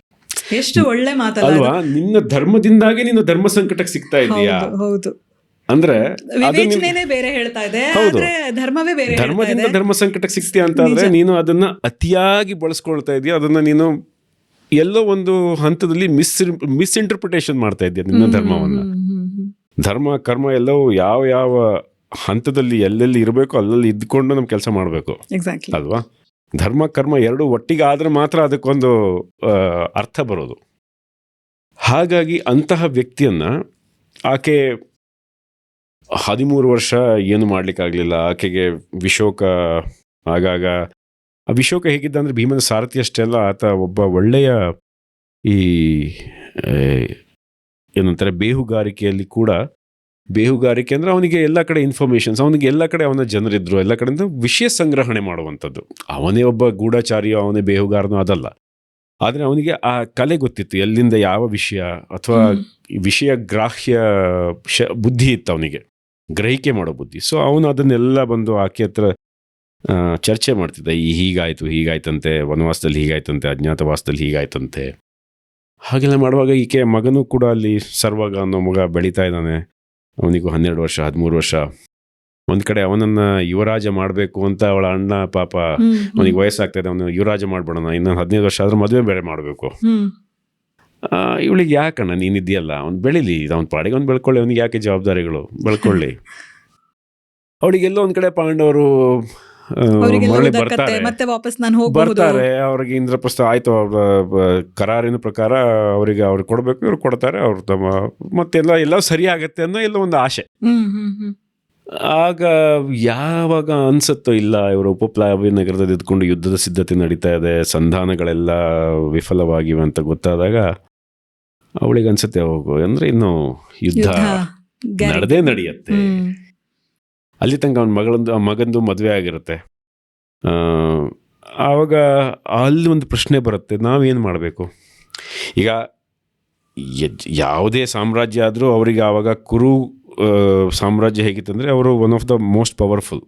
ಎಷ್ಟು ಒಳ್ಳೆ ಮಾತಲ್ಲ ಅಲ್ವಾ? ನಿನ್ನ ಧರ್ಮದಿಂದಾಗೆ ನೀನು ಧರ್ಮ ಸಂಕಟಕ್ಕೆ ಸಿಗ್ತಾ ಇದ್ದೀಯಾ. ಹೌದು, ಅಂದ್ರೆ ವಿವೇಚನೆನೇ ಬೇರೆ ಹೇಳ್ತಾ ಇದೆ, ಹೌದು. ಆದ್ರೆ ಧರ್ಮವೇ ಬೇರೆ ಹೇಳ್ತಾ ಧರ್ಮದಿಂದ ಇದೆ. ಧರ್ಮ ಸಂಕಟಕ್ಕೆ ಸಿಗ್ತೀಯ ಅಂತ ಅಂದ್ರೆ ನಿಜ. ನೀನು ಅದನ್ನ ಅತಿಯಾಗಿ ಬಳಸ್ಕೊಳ್ತಾ ಇದೀಯ, ಅದನ್ನ ನೀನು ಎಲ್ಲೋ ಒಂದು ಹಂತದಲ್ಲಿ ಮಿಸ್ಇಂಟರ್ಪ್ರಿಟೇಷನ್ ಮಾಡ್ತಾ ಇದೆಯಾ ನಿನ್ನ ಧರ್ಮವನ್ನ. ಧರ್ಮ ಕರ್ಮ ಎಲ್ಲವೂ ಯಾವ ಯಾವ ಹಂತದಲ್ಲಿ ಎಲ್ಲೆಲ್ಲಿ ಇರಬೇಕು ಅಲ್ಲಲ್ಲಿ ಇದ್ಕೊಂಡು ನಮ್ ಕೆಲಸ ಮಾಡಬೇಕು ಎಕ್ಸಾಕ್ಟ್ಲಿ. ಅಲ್ವಾ. ಧರ್ಮ ಕರ್ಮ ಎರಡು ಒಟ್ಟಿಗೆ ಆದ್ರೆ ಮಾತ್ರ ಅದಕ್ಕೊಂದು ಅರ್ಥ ಬರೋದು. ಹಾಗಾಗಿ ಅಂತಹ ವ್ಯಕ್ತಿಯನ್ನ ಆಕೆ 13 ವರ್ಷ ಏನು ಮಾಡ್ಲಿಕ್ಕಾಗ್ಲಿಲ್ಲ. ಆಕೆಗೆ ವಿಶೋಕ ಆಗಾಗ. ಆ ವಿಶೋಕ ಹೇಗಿದ್ದ ಅಂದ್ರೆ ಭೀಮನ ಸಾರಥಿ ಅಷ್ಟೇ ಅಲ್ಲ, ಆತ ಒಬ್ಬ ಒಳ್ಳೆಯ ಈ ಏನಂತಾರೆ ಬೇಹುಗಾರಿಕೆಯಲ್ಲಿ ಕೂಡ. ಬೇಹುಗಾರಿಕೆ ಅಂದ್ರೆ ಅವನಿಗೆ ಎಲ್ಲ ಕಡೆ ಇನ್ಫಾರ್ಮೇಶನ್ಸ್, ಅವನಿಗೆ ಎಲ್ಲ ಕಡೆ ಅವನ ಜನರಿದ್ರು, ಎಲ್ಲ ಕಡೆಯಿಂದ ವಿಷಯ ಸಂಗ್ರಹಣೆ ಮಾಡುವಂಥದ್ದು. ಅವನೇ ಒಬ್ಬ ಗೂಢಚಾರಿಯೋ ಅವನೇ ಬೇಹುಗಾರನೋ ಅದಲ್ಲ, ಆದರೆ ಅವನಿಗೆ ಆ ಕಲೆ ಗೊತ್ತಿತ್ತು, ಎಲ್ಲಿಂದ ಯಾವ ವಿಷಯ ಅಥವಾ ವಿಷಯ ಗ್ರಾಹ್ಯ ಬುದ್ಧಿ ಇತ್ತು, ಅವನಿಗೆ ಗ್ರಹಿಕೆ ಮಾಡೋ ಬುದ್ಧಿ. ಸೊ ಅವನು ಅದನ್ನೆಲ್ಲ ಬಂದು ಆಕೆ ಹತ್ರ ಚರ್ಚೆ ಮಾಡ್ತಿದ್ದ. ಹೀಗಾಯ್ತಂತೆ, ವನವಾಸದಲ್ಲಿ ಹೀಗಾಯ್ತಂತೆ, ಅಜ್ಞಾತವಾಸದಲ್ಲಿ ಹೀಗಾಯ್ತಂತೆ. ಹಾಗೆಲ್ಲ ಮಾಡುವಾಗ ಈಕೆ ಮಗನೂ ಕೂಡ ಅಲ್ಲಿ ಸರ್ವಾಗ ಅನ್ನೋ ಮಗ ಬೆಳೀತಾ ಇದ್ದಾನೆ. ಅವನಿಗೂ 12 ವರ್ಷ 13 ವರ್ಷ. ಒಂದ್ ಕಡೆ ಅವನನ್ನ ಯುವರಾಜ ಮಾಡಬೇಕು ಅಂತ ಅವಳ ಅಣ್ಣ ಪಾಪ, ಅವನಿಗೆ ವಯಸ್ಸಾಗ್ತಾ ಇದೆ, ಅವನು ಯುವರಾಜ ಮಾಡ್ಬಿಡೋಣ, ಇನ್ನು 15 ವರ್ಷ ಆದ್ರೆ ಮದುವೆ ಬೇರೆ ಮಾಡಬೇಕು. ಇವಳಿಗೆ ಯಾಕಣ್ಣ ನೀನಿದೆಯಲ್ಲ, ಅವ್ನು ಬೆಳಿಲಿ, ಅವ್ನ ಪಾಡಿಗೆ ಅವ್ನು ಬೆಳ್ಕೊಳ್ಳಿ, ಅವ್ನಿಗೆ ಯಾಕೆ ಜವಾಬ್ದಾರಿಗಳು, ಬೆಳ್ಕೊಳ್ಳಿ. ಅವಳಿಗೆಲ್ಲೋ ಒಂದ್ ಕಡೆ ಪಾಂಡವರು ಮರಳಿ ಬರ್ತಾರೆ. ಅವ್ರಿಗೆ ಇಂದ್ರಪ್ರಸ್ಥ ಆಯ್ತು, ಅವ್ರ ಕರಾರಿನ ಪ್ರಕಾರ ಅವ್ರಿಗೆ ಕೊಡ್ಬೇಕು, ಇವ್ರು ಕೊಡ್ತಾರೆ, ಅವ್ರು ತಮ್ಮ ಎಲ್ಲ ಸರಿ ಆಗತ್ತೆ ಅನ್ನೋ ಎಲ್ಲ ಒಂದು ಆಸೆ. ಆಗ ಯಾವಾಗ ಅನ್ಸತ್ತೋ ಇಲ್ಲ ಇವರು ಉಪಪ್ಲಾವಿ ನಗರದಲ್ಲಿ ಇದ್ಕೊಂಡು ಯುದ್ಧದ ಸಿದ್ಧತೆ ನಡೀತಾ ಇದೆ, ಸಂಧಾನಗಳೆಲ್ಲ ವಿಫಲವಾಗಿವೆ ಅಂತ ಗೊತ್ತಾದಾಗ ಅವಳಿಗೆ ಅನ್ಸುತ್ತೆ, ಹೋಗು ಅಂದ್ರೆ ಇನ್ನು ಯುದ್ಧ ನಡೆಯುತ್ತೆ. ಅಲ್ಲಿ ತನಕ ಅವನ ಮಗಂದು ಮದುವೆ ಆಗಿರುತ್ತೆ. ಆವಾಗ ಅಲ್ಲಿ ಒಂದು ಪ್ರಶ್ನೆ ಬರುತ್ತೆ, ನಾವೇನು ಮಾಡಬೇಕು ಈಗ. ಯಾವುದೇ ಸಾಮ್ರಾಜ್ಯ ಆದರೂ ಅವರಿಗೆ ಆವಾಗ ಕುರು ಸಾಮ್ರಾಜ್ಯ ಹೇಗಿತ್ತಂದರೆ ಅವರು one of the most powerful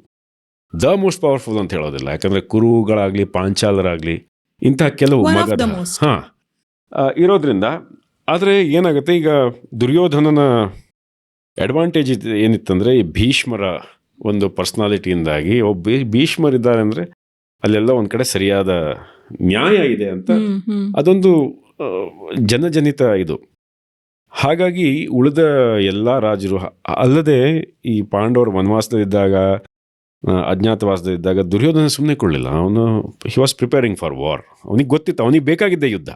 ಅಂತ ಹೇಳೋದಿಲ್ಲ, ಯಾಕಂದರೆ ಕುರುಗಳಾಗಲಿ ಪಾಂಚಾಲರಾಗಲಿ ಇಂತಹ ಕೆಲವು ಮಗಧ ಇರೋದ್ರಿಂದ. ಆದರೆ ಏನಾಗುತ್ತೆ, ಈಗ ದುರ್ಯೋಧನನ ಅಡ್ವಾಂಟೇಜ್ ಏನಿತ್ತಂದರೆ ಈ ಭೀಷ್ಮರ ಒಂದು ಪರ್ಸ್ನಾಲಿಟಿಯಿಂದಾಗಿ ಭೀಷ್ಮರಿದ್ದಾರೆ ಅಂದರೆ ಅಲ್ಲೆಲ್ಲ ಒಂದು ಕಡೆ ಸರಿಯಾದ ನ್ಯಾಯ ಇದೆ ಅಂತ ಅದೊಂದು ಜನಜನಿತ ಇದು. ಹಾಗಾಗಿ ಉಳಿದ ಎಲ್ಲ ರಾಜರು ಅಲ್ಲದೆ ಈ ಪಾಂಡವರು ವನವಾಸದಲ್ಲಿದ್ದಾಗ, ಅಜ್ಞಾತವಾಸದಲ್ಲಿದ್ದಾಗ ದುರ್ಯೋಧನ ಸುಮ್ಮನೆ ಕೊಳ್ಳಿಲ್ಲ. ಅವನು he was preparing for war. ಅವನಿಗೆ ಗೊತ್ತಿತ್ತು, ಅವನಿಗೆ ಬೇಕಾಗಿದ್ದ ಯುದ್ಧ.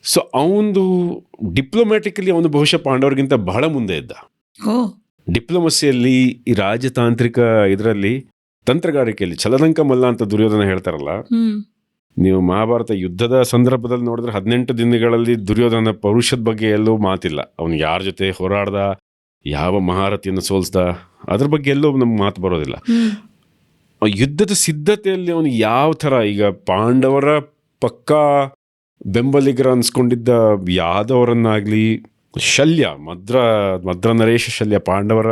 ಸೊ ಅವನು ಡಿಪ್ಲೊಮ್ಯಾಟಿಕಲಿ ಅವನು ಬಹುಶಃ ಪಾಂಡವರಿಗಿಂತ ಬಹಳ ಮುಂದೆ ಇದ್ದ. ಡಿಪ್ಲೊಮಸಿಯಲ್ಲಿ, ಈ ರಾಜತಾಂತ್ರಿಕ ಇದರಲ್ಲಿ, ತಂತ್ರಗಾರಿಕೆಯಲ್ಲಿ ಛಲದಂಕ ಮಲ್ಲ ಅಂತ ದುರ್ಯೋಧನ ಹೇಳ್ತಾರಲ್ಲ. ನೀವು ಮಹಾಭಾರತ ಯುದ್ಧದ ಸಂದರ್ಭದಲ್ಲಿ ನೋಡಿದ್ರೆ 18 ದಿನಗಳಲ್ಲಿ ದುರ್ಯೋಧನ ಪೌರುಷದ ಬಗ್ಗೆ ಎಲ್ಲೂ ಮಾತಿಲ್ಲ. ಅವನು ಯಾರ ಜೊತೆ ಹೋರಾಡ್ದ, ಯಾವ ಮಹಾರಥಿಯನ್ನು ಸೋಲ್ಸ್ದ, ಅದ್ರ ಬಗ್ಗೆ ಎಲ್ಲೂ ನಮ್ಗೆ ಮಾತು ಬರೋದಿಲ್ಲ. ಯುದ್ಧದ ಸಿದ್ಧತೆಯಲ್ಲಿ ಅವನು ಯಾವ ಥರ, ಈಗ ಪಾಂಡವರ ಪಕ್ಕಾ ಬೆಂಬಲಿಗರ ಅನ್ಸ್ಕೊಂಡಿದ್ದ ಯಾದವರನ್ನಾಗ್ಲಿ, ಶಲ್ಯ ಮದ್ರ ನರೇಶ ಶಲ್ಯ ಪಾಂಡವರ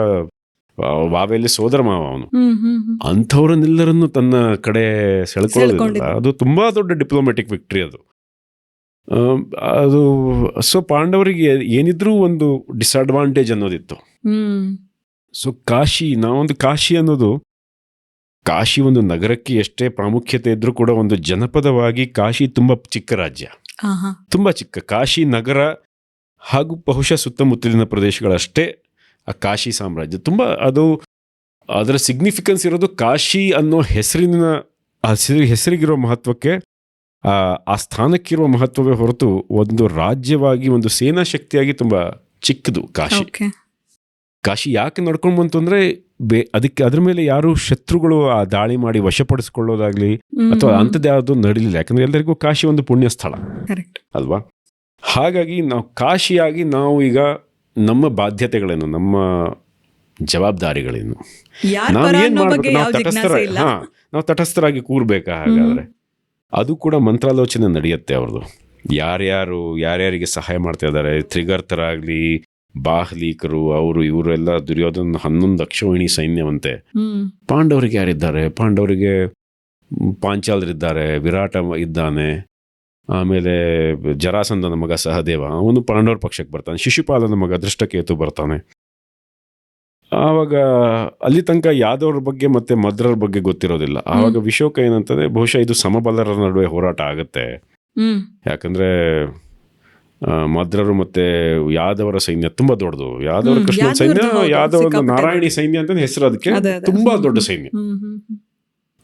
ವಾವೆಯಲ್ಲಿ ಸೋದರ ಮಾವ ಅವನು, ಅಂಥವ್ರನ್ನೆಲ್ಲರನ್ನು ತನ್ನ ಕಡೆ ಸೆಳ್ಕೊಳ್ಳೋದಿಲ್ಲ. ಅದು ತುಂಬಾ ದೊಡ್ಡ ಡಿಪ್ಲೊಮ್ಯಾಟಿಕ್ ವಿಕ್ಟ್ರಿ ಅದು. ಸೊ ಪಾಂಡವರಿಗೆ ಏನಿದ್ರೂ ಒಂದು ಡಿಸ್ಅಡ್ವಾಂಟೇಜ್ ಅನ್ನೋದಿತ್ತು. ಸೊ ಕಾಶಿ ಅನ್ನೋದು, ಕಾಶಿ ಒಂದು ನಗರಕ್ಕೆ ಎಷ್ಟೇ ಪ್ರಾಮುಖ್ಯತೆ ಇದ್ರೂ ಕೂಡ ಒಂದು ಜನಪದವಾಗಿ ಕಾಶಿ ತುಂಬಾ ಚಿಕ್ಕ ರಾಜ್ಯ, ತುಂಬಾ ಚಿಕ್ಕ. ಕಾಶಿ ನಗರ ಹಾಗೂ ಬಹುಶಃ ಸುತ್ತಮುತ್ತಲಿನ ಪ್ರದೇಶಗಳಷ್ಟೇ ಆ ಕಾಶಿ ಸಾಮ್ರಾಜ್ಯ. ತುಂಬ ಅದು ಅದರ ಸಿಗ್ನಿಫಿಕೆನ್ಸ್ ಇರೋದು ಕಾಶಿ ಅನ್ನೋ ಹೆಸರಿಗಿರೋ ಮಹತ್ವಕ್ಕೆ, ಆ ಸ್ಥಾನಕ್ಕಿರುವ ಮಹತ್ವವೇ ಹೊರತು ಒಂದು ರಾಜ್ಯವಾಗಿ, ಒಂದು ಸೇನಾ ಶಕ್ತಿಯಾಗಿ ತುಂಬ ಚಿಕ್ಕದು ಕಾಶಿ. ಕಾಶಿ ಯಾಕೆ ನಡ್ಕೊಂಡು ಬಂತು ಅಂದರೆ ಅದಕ್ಕೆ ಅದ್ರ ಮೇಲೆ ಯಾರು ಶತ್ರುಗಳು ಆ ದಾಳಿ ಮಾಡಿ ವಶಪಡಿಸ್ಕೊಳ್ಳೋದಾಗ್ಲಿ ಅಥವಾ ಅಂಥದ್ದು ಯಾವುದು ನಡೀಲಿಲ್ಲ. ಯಾಕಂದ್ರೆ ಎಲ್ಲರಿಗೂ ಕಾಶಿ ಒಂದು ಪುಣ್ಯ ಸ್ಥಳ ಅಲ್ವಾ. ಹಾಗಾಗಿ ನಾವು ಕಾಶಿಯಾಗಿ ನಾವು ಈಗ ನಮ್ಮ ಬಾಧ್ಯತೆಗಳೇನು, ನಮ್ಮ ಜವಾಬ್ದಾರಿಗಳೇನು, ನಾವೇನ್ ಮಾಡ್ಬೇಕು, ನಾವು ತಟಸ್ಥರಾಗಿ ಕೂರ್ಬೇಕಾ. ಹಾಗಾದ್ರೆ ಅದು ಕೂಡ ಮಂತ್ರಾಲೋಚನೆ ನಡೆಯುತ್ತೆ ಅವ್ರದ್ದು. ಯಾರ್ಯಾರಿಗೆ ಸಹಾಯ ಮಾಡ್ತಾ ಇದ್ದಾರೆ, ತ್ರಿಗರ್ತರಾಗ್ಲಿ, ಬಾಹ್ಲೀಕರು, ಅವರು ಇವರು ಎಲ್ಲ ದುರ್ಯೋಧನ 11 ಅಕ್ಷೋಹಿಣಿ ಸೈನ್ಯವಂತೆ. ಪಾಂಡವರಿಗೆ ಯಾರಿದ್ದಾರೆ, ಪಾಂಡವರಿಗೆ ಪಾಂಚಾಲರಿದ್ದಾರೆ, ವಿರಾಟ ಇದ್ದಾನೆ, ಆಮೇಲೆ ಜರಾಸಂಧನ ಮಗ ಸಹದೇವ ಅವನು ಪಾಂಡವರ ಪಕ್ಷಕ್ಕೆ ಬರ್ತಾನೆ, ಶಿಶುಪಾಲನ ಮಗ ದೃಷ್ಟಕೇತು ಬರ್ತಾನೆ. ಆವಾಗ ಅಲ್ಲಿ ತನಕ ಯಾದವ್ರ ಬಗ್ಗೆ ಮತ್ತೆ ಮದ್ರರ ಬಗ್ಗೆ ಗೊತ್ತಿರೋದಿಲ್ಲ. ಆವಾಗ ವಿಶೋಕ ಏನಂತಂದ್ರೆ ಬಹುಶಃ ಇದು ಸಮಬಲರ ನಡುವೆ ಹೋರಾಟ ಆಗುತ್ತೆ. ಯಾಕಂದ್ರೆ ಮದ್ರರು ಮತ್ತೆ ಯಾದವರ ಸೈನ್ಯ ತುಂಬಾ ದೊಡ್ಡದು. ಯಾದವರ ಕೃಷ್ಣ ಸೈನ್ಯ, ಯಾದವ ನಾರಾಯಣಿ ಸೈನ್ಯ ಅಂತ ಹೆಸರು, ಅದಕ್ಕೆ ತುಂಬಾ ದೊಡ್ಡ ಸೈನ್ಯ.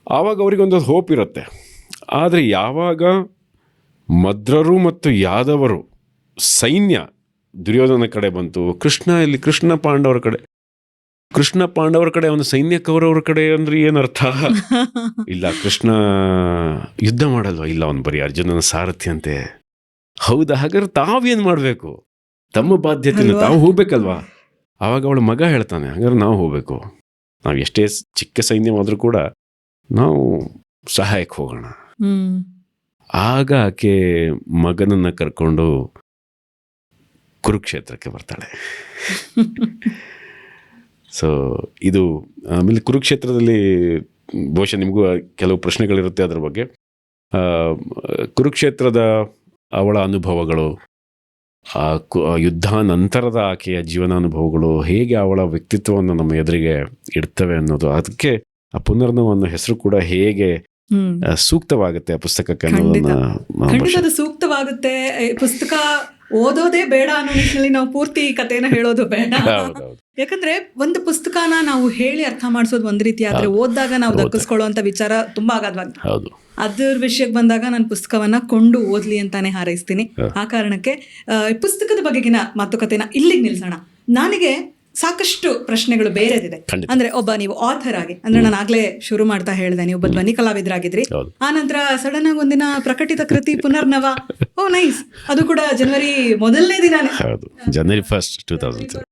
ಆವಾಗ ಅವರಿಗೊಂದು ಹೋಪ್ ಇರುತ್ತೆ. ಆದರೆ ಯಾವಾಗ ಮದ್ರರು ಮತ್ತು ಯಾದವರು ಸೈನ್ಯ ದುರ್ಯೋಧನ ಕಡೆ ಬಂತು, ಕೃಷ್ಣ ಪಾಂಡವರ ಕಡೆ ಅವನು ಸೈನ್ಯ ಕೌರವರ ಕಡೆ ಅಂದ್ರೆ ಏನರ್ಥ? ಇಲ್ಲ, ಕೃಷ್ಣ ಯುದ್ಧ ಮಾಡಲ್ವ? ಇಲ್ಲ, ಅವನು ಬರೀ ಅರ್ಜುನನ ಸಾರಥಿ ಅಂತೆ. ಹೌದಾ? ಹಾಗಾದ್ರೆ ತಾವೇನ್ ಮಾಡ್ಬೇಕು? ತಮ್ಮ ಬಾಧ್ಯತೆಯನ್ನು ತಾವು ಹೋಗ್ಬೇಕಲ್ವಾ? ಆವಾಗ ಅವಳ ಮಗ ಹೇಳ್ತಾನೆ, ಹಾಗಾದ್ರೆ ನಾವು ಹೋಗ್ಬೇಕು. ನಾವು ಎಷ್ಟೇ ಚಿಕ್ಕ ಸೈನ್ಯವಾದ್ರೂ ಕೂಡ ನಾವು ಸಹಾಯಕ್ಕೆ ಹೋಗೋಣ. ಆಗ ಆಕೆ ಮಗನನ್ನ ಕರ್ಕೊಂಡು ಕುರುಕ್ಷೇತ್ರಕ್ಕೆ ಬರ್ತಾಳೆ. ಸೊ ಇದು ಆಮೇಲೆ ಕುರುಕ್ಷೇತ್ರದಲ್ಲಿ ಬಹುಶಃ ನಿಮಗೂ ಕೆಲವು ಪ್ರಶ್ನೆಗಳಿರುತ್ತೆ ಅದರ ಬಗ್ಗೆ. ಕುರುಕ್ಷೇತ್ರದ ಅವಳ ಅನುಭವಗಳು, ಆ ಯುದ್ಧ ನಂತರದ ಆಕೆಯ ಜೀವನಾನುಭವಗಳು ಹೇಗೆ ಅವಳ ವ್ಯಕ್ತಿತ್ವವನ್ನು ನಮ್ಮ ಎದುರಿಗೆ ಇಡ್ತವೆ ಅನ್ನೋದು, ಅದಕ್ಕೆ ಆ ಪುನರ್ನವ ಅನ್ನೋ ಹೆಸರು ಕೂಡ ಹೇಗೆ ಸೂಕ್ತವಾಗುತ್ತೆ ಆ ಪುಸ್ತಕಕ್ಕೆ ಅನ್ನೋದನ್ನ ಸೂಕ್ತವಾಗುತ್ತೆ. ಪುಸ್ತಕ ಓದೋದೇ ಬೇಡ ಅನ್ನೋ ನಿಟ್ಟಿನಲ್ಲಿ ನಾವು ಪೂರ್ತಿ ಕಥೆನ ಹೇಳೋದು ಬೇಡ. ಯಾಕಂದ್ರೆ ಒಂದು ಪುಸ್ತಕನ ನಾವು ಹೇಳಿ ಅರ್ಥ ಮಾಡಿಸೋದು ಒಂದ್ ರೀತಿ, ಆದ್ರೆ ಓದಿದಾಗ ನಾವು ದಕ್ಕಿಸ್ಕೊಳ್ಳುವಂತ ವಿಚಾರ ತುಂಬಾ ಅಗಾಧವಾಗಿ. ಅದ್ರ ವಿಷಯಕ್ಕೆ ಬಂದಾಗ ನಾನು ಪುಸ್ತಕವನ್ನ ಕೊಂಡು ಓದ್ಲಿ ಅಂತಾನೆ ಹಾರೈಸ್ತೀನಿ. ಆ ಕಾರಣಕ್ಕೆ ಪುಸ್ತಕದ ಬಗೆಗಿನ ಮಾತುಕತೆನ ಇಲ್ಲಿಗೆ ನಿಲ್ಸೋಣ. ನನಗೆ ಸಾಕಷ್ಟು ಪ್ರಶ್ನೆಗಳು ಬೇರೆದಿದೆ. ಅಂದ್ರೆ ನೀವು ಆಥರ್ ಆಗಿ, ಅಂದ್ರೆ ನಾನು ಆಗ್ಲೇ ಶುರು ಮಾಡ್ತಾ ಹೇಳಿದೆ, ನೀವು ಒಬ್ಬ ಧ್ವನಿ ಕಲಾವಿದರಾಗಿದ್ರಿ. ಆ ನಂತರ ಸಡನ್ ಆಗಿ ಒಂದಿನ ಪ್ರಕಟಿತ ಕೃತಿ ಪುನರ್ನವ, ನೈಸ್, ಅದು ಕೂಡ ಜನವರಿ 1ನೇ ದಿನ, ಜನವರಿ 1, 2003.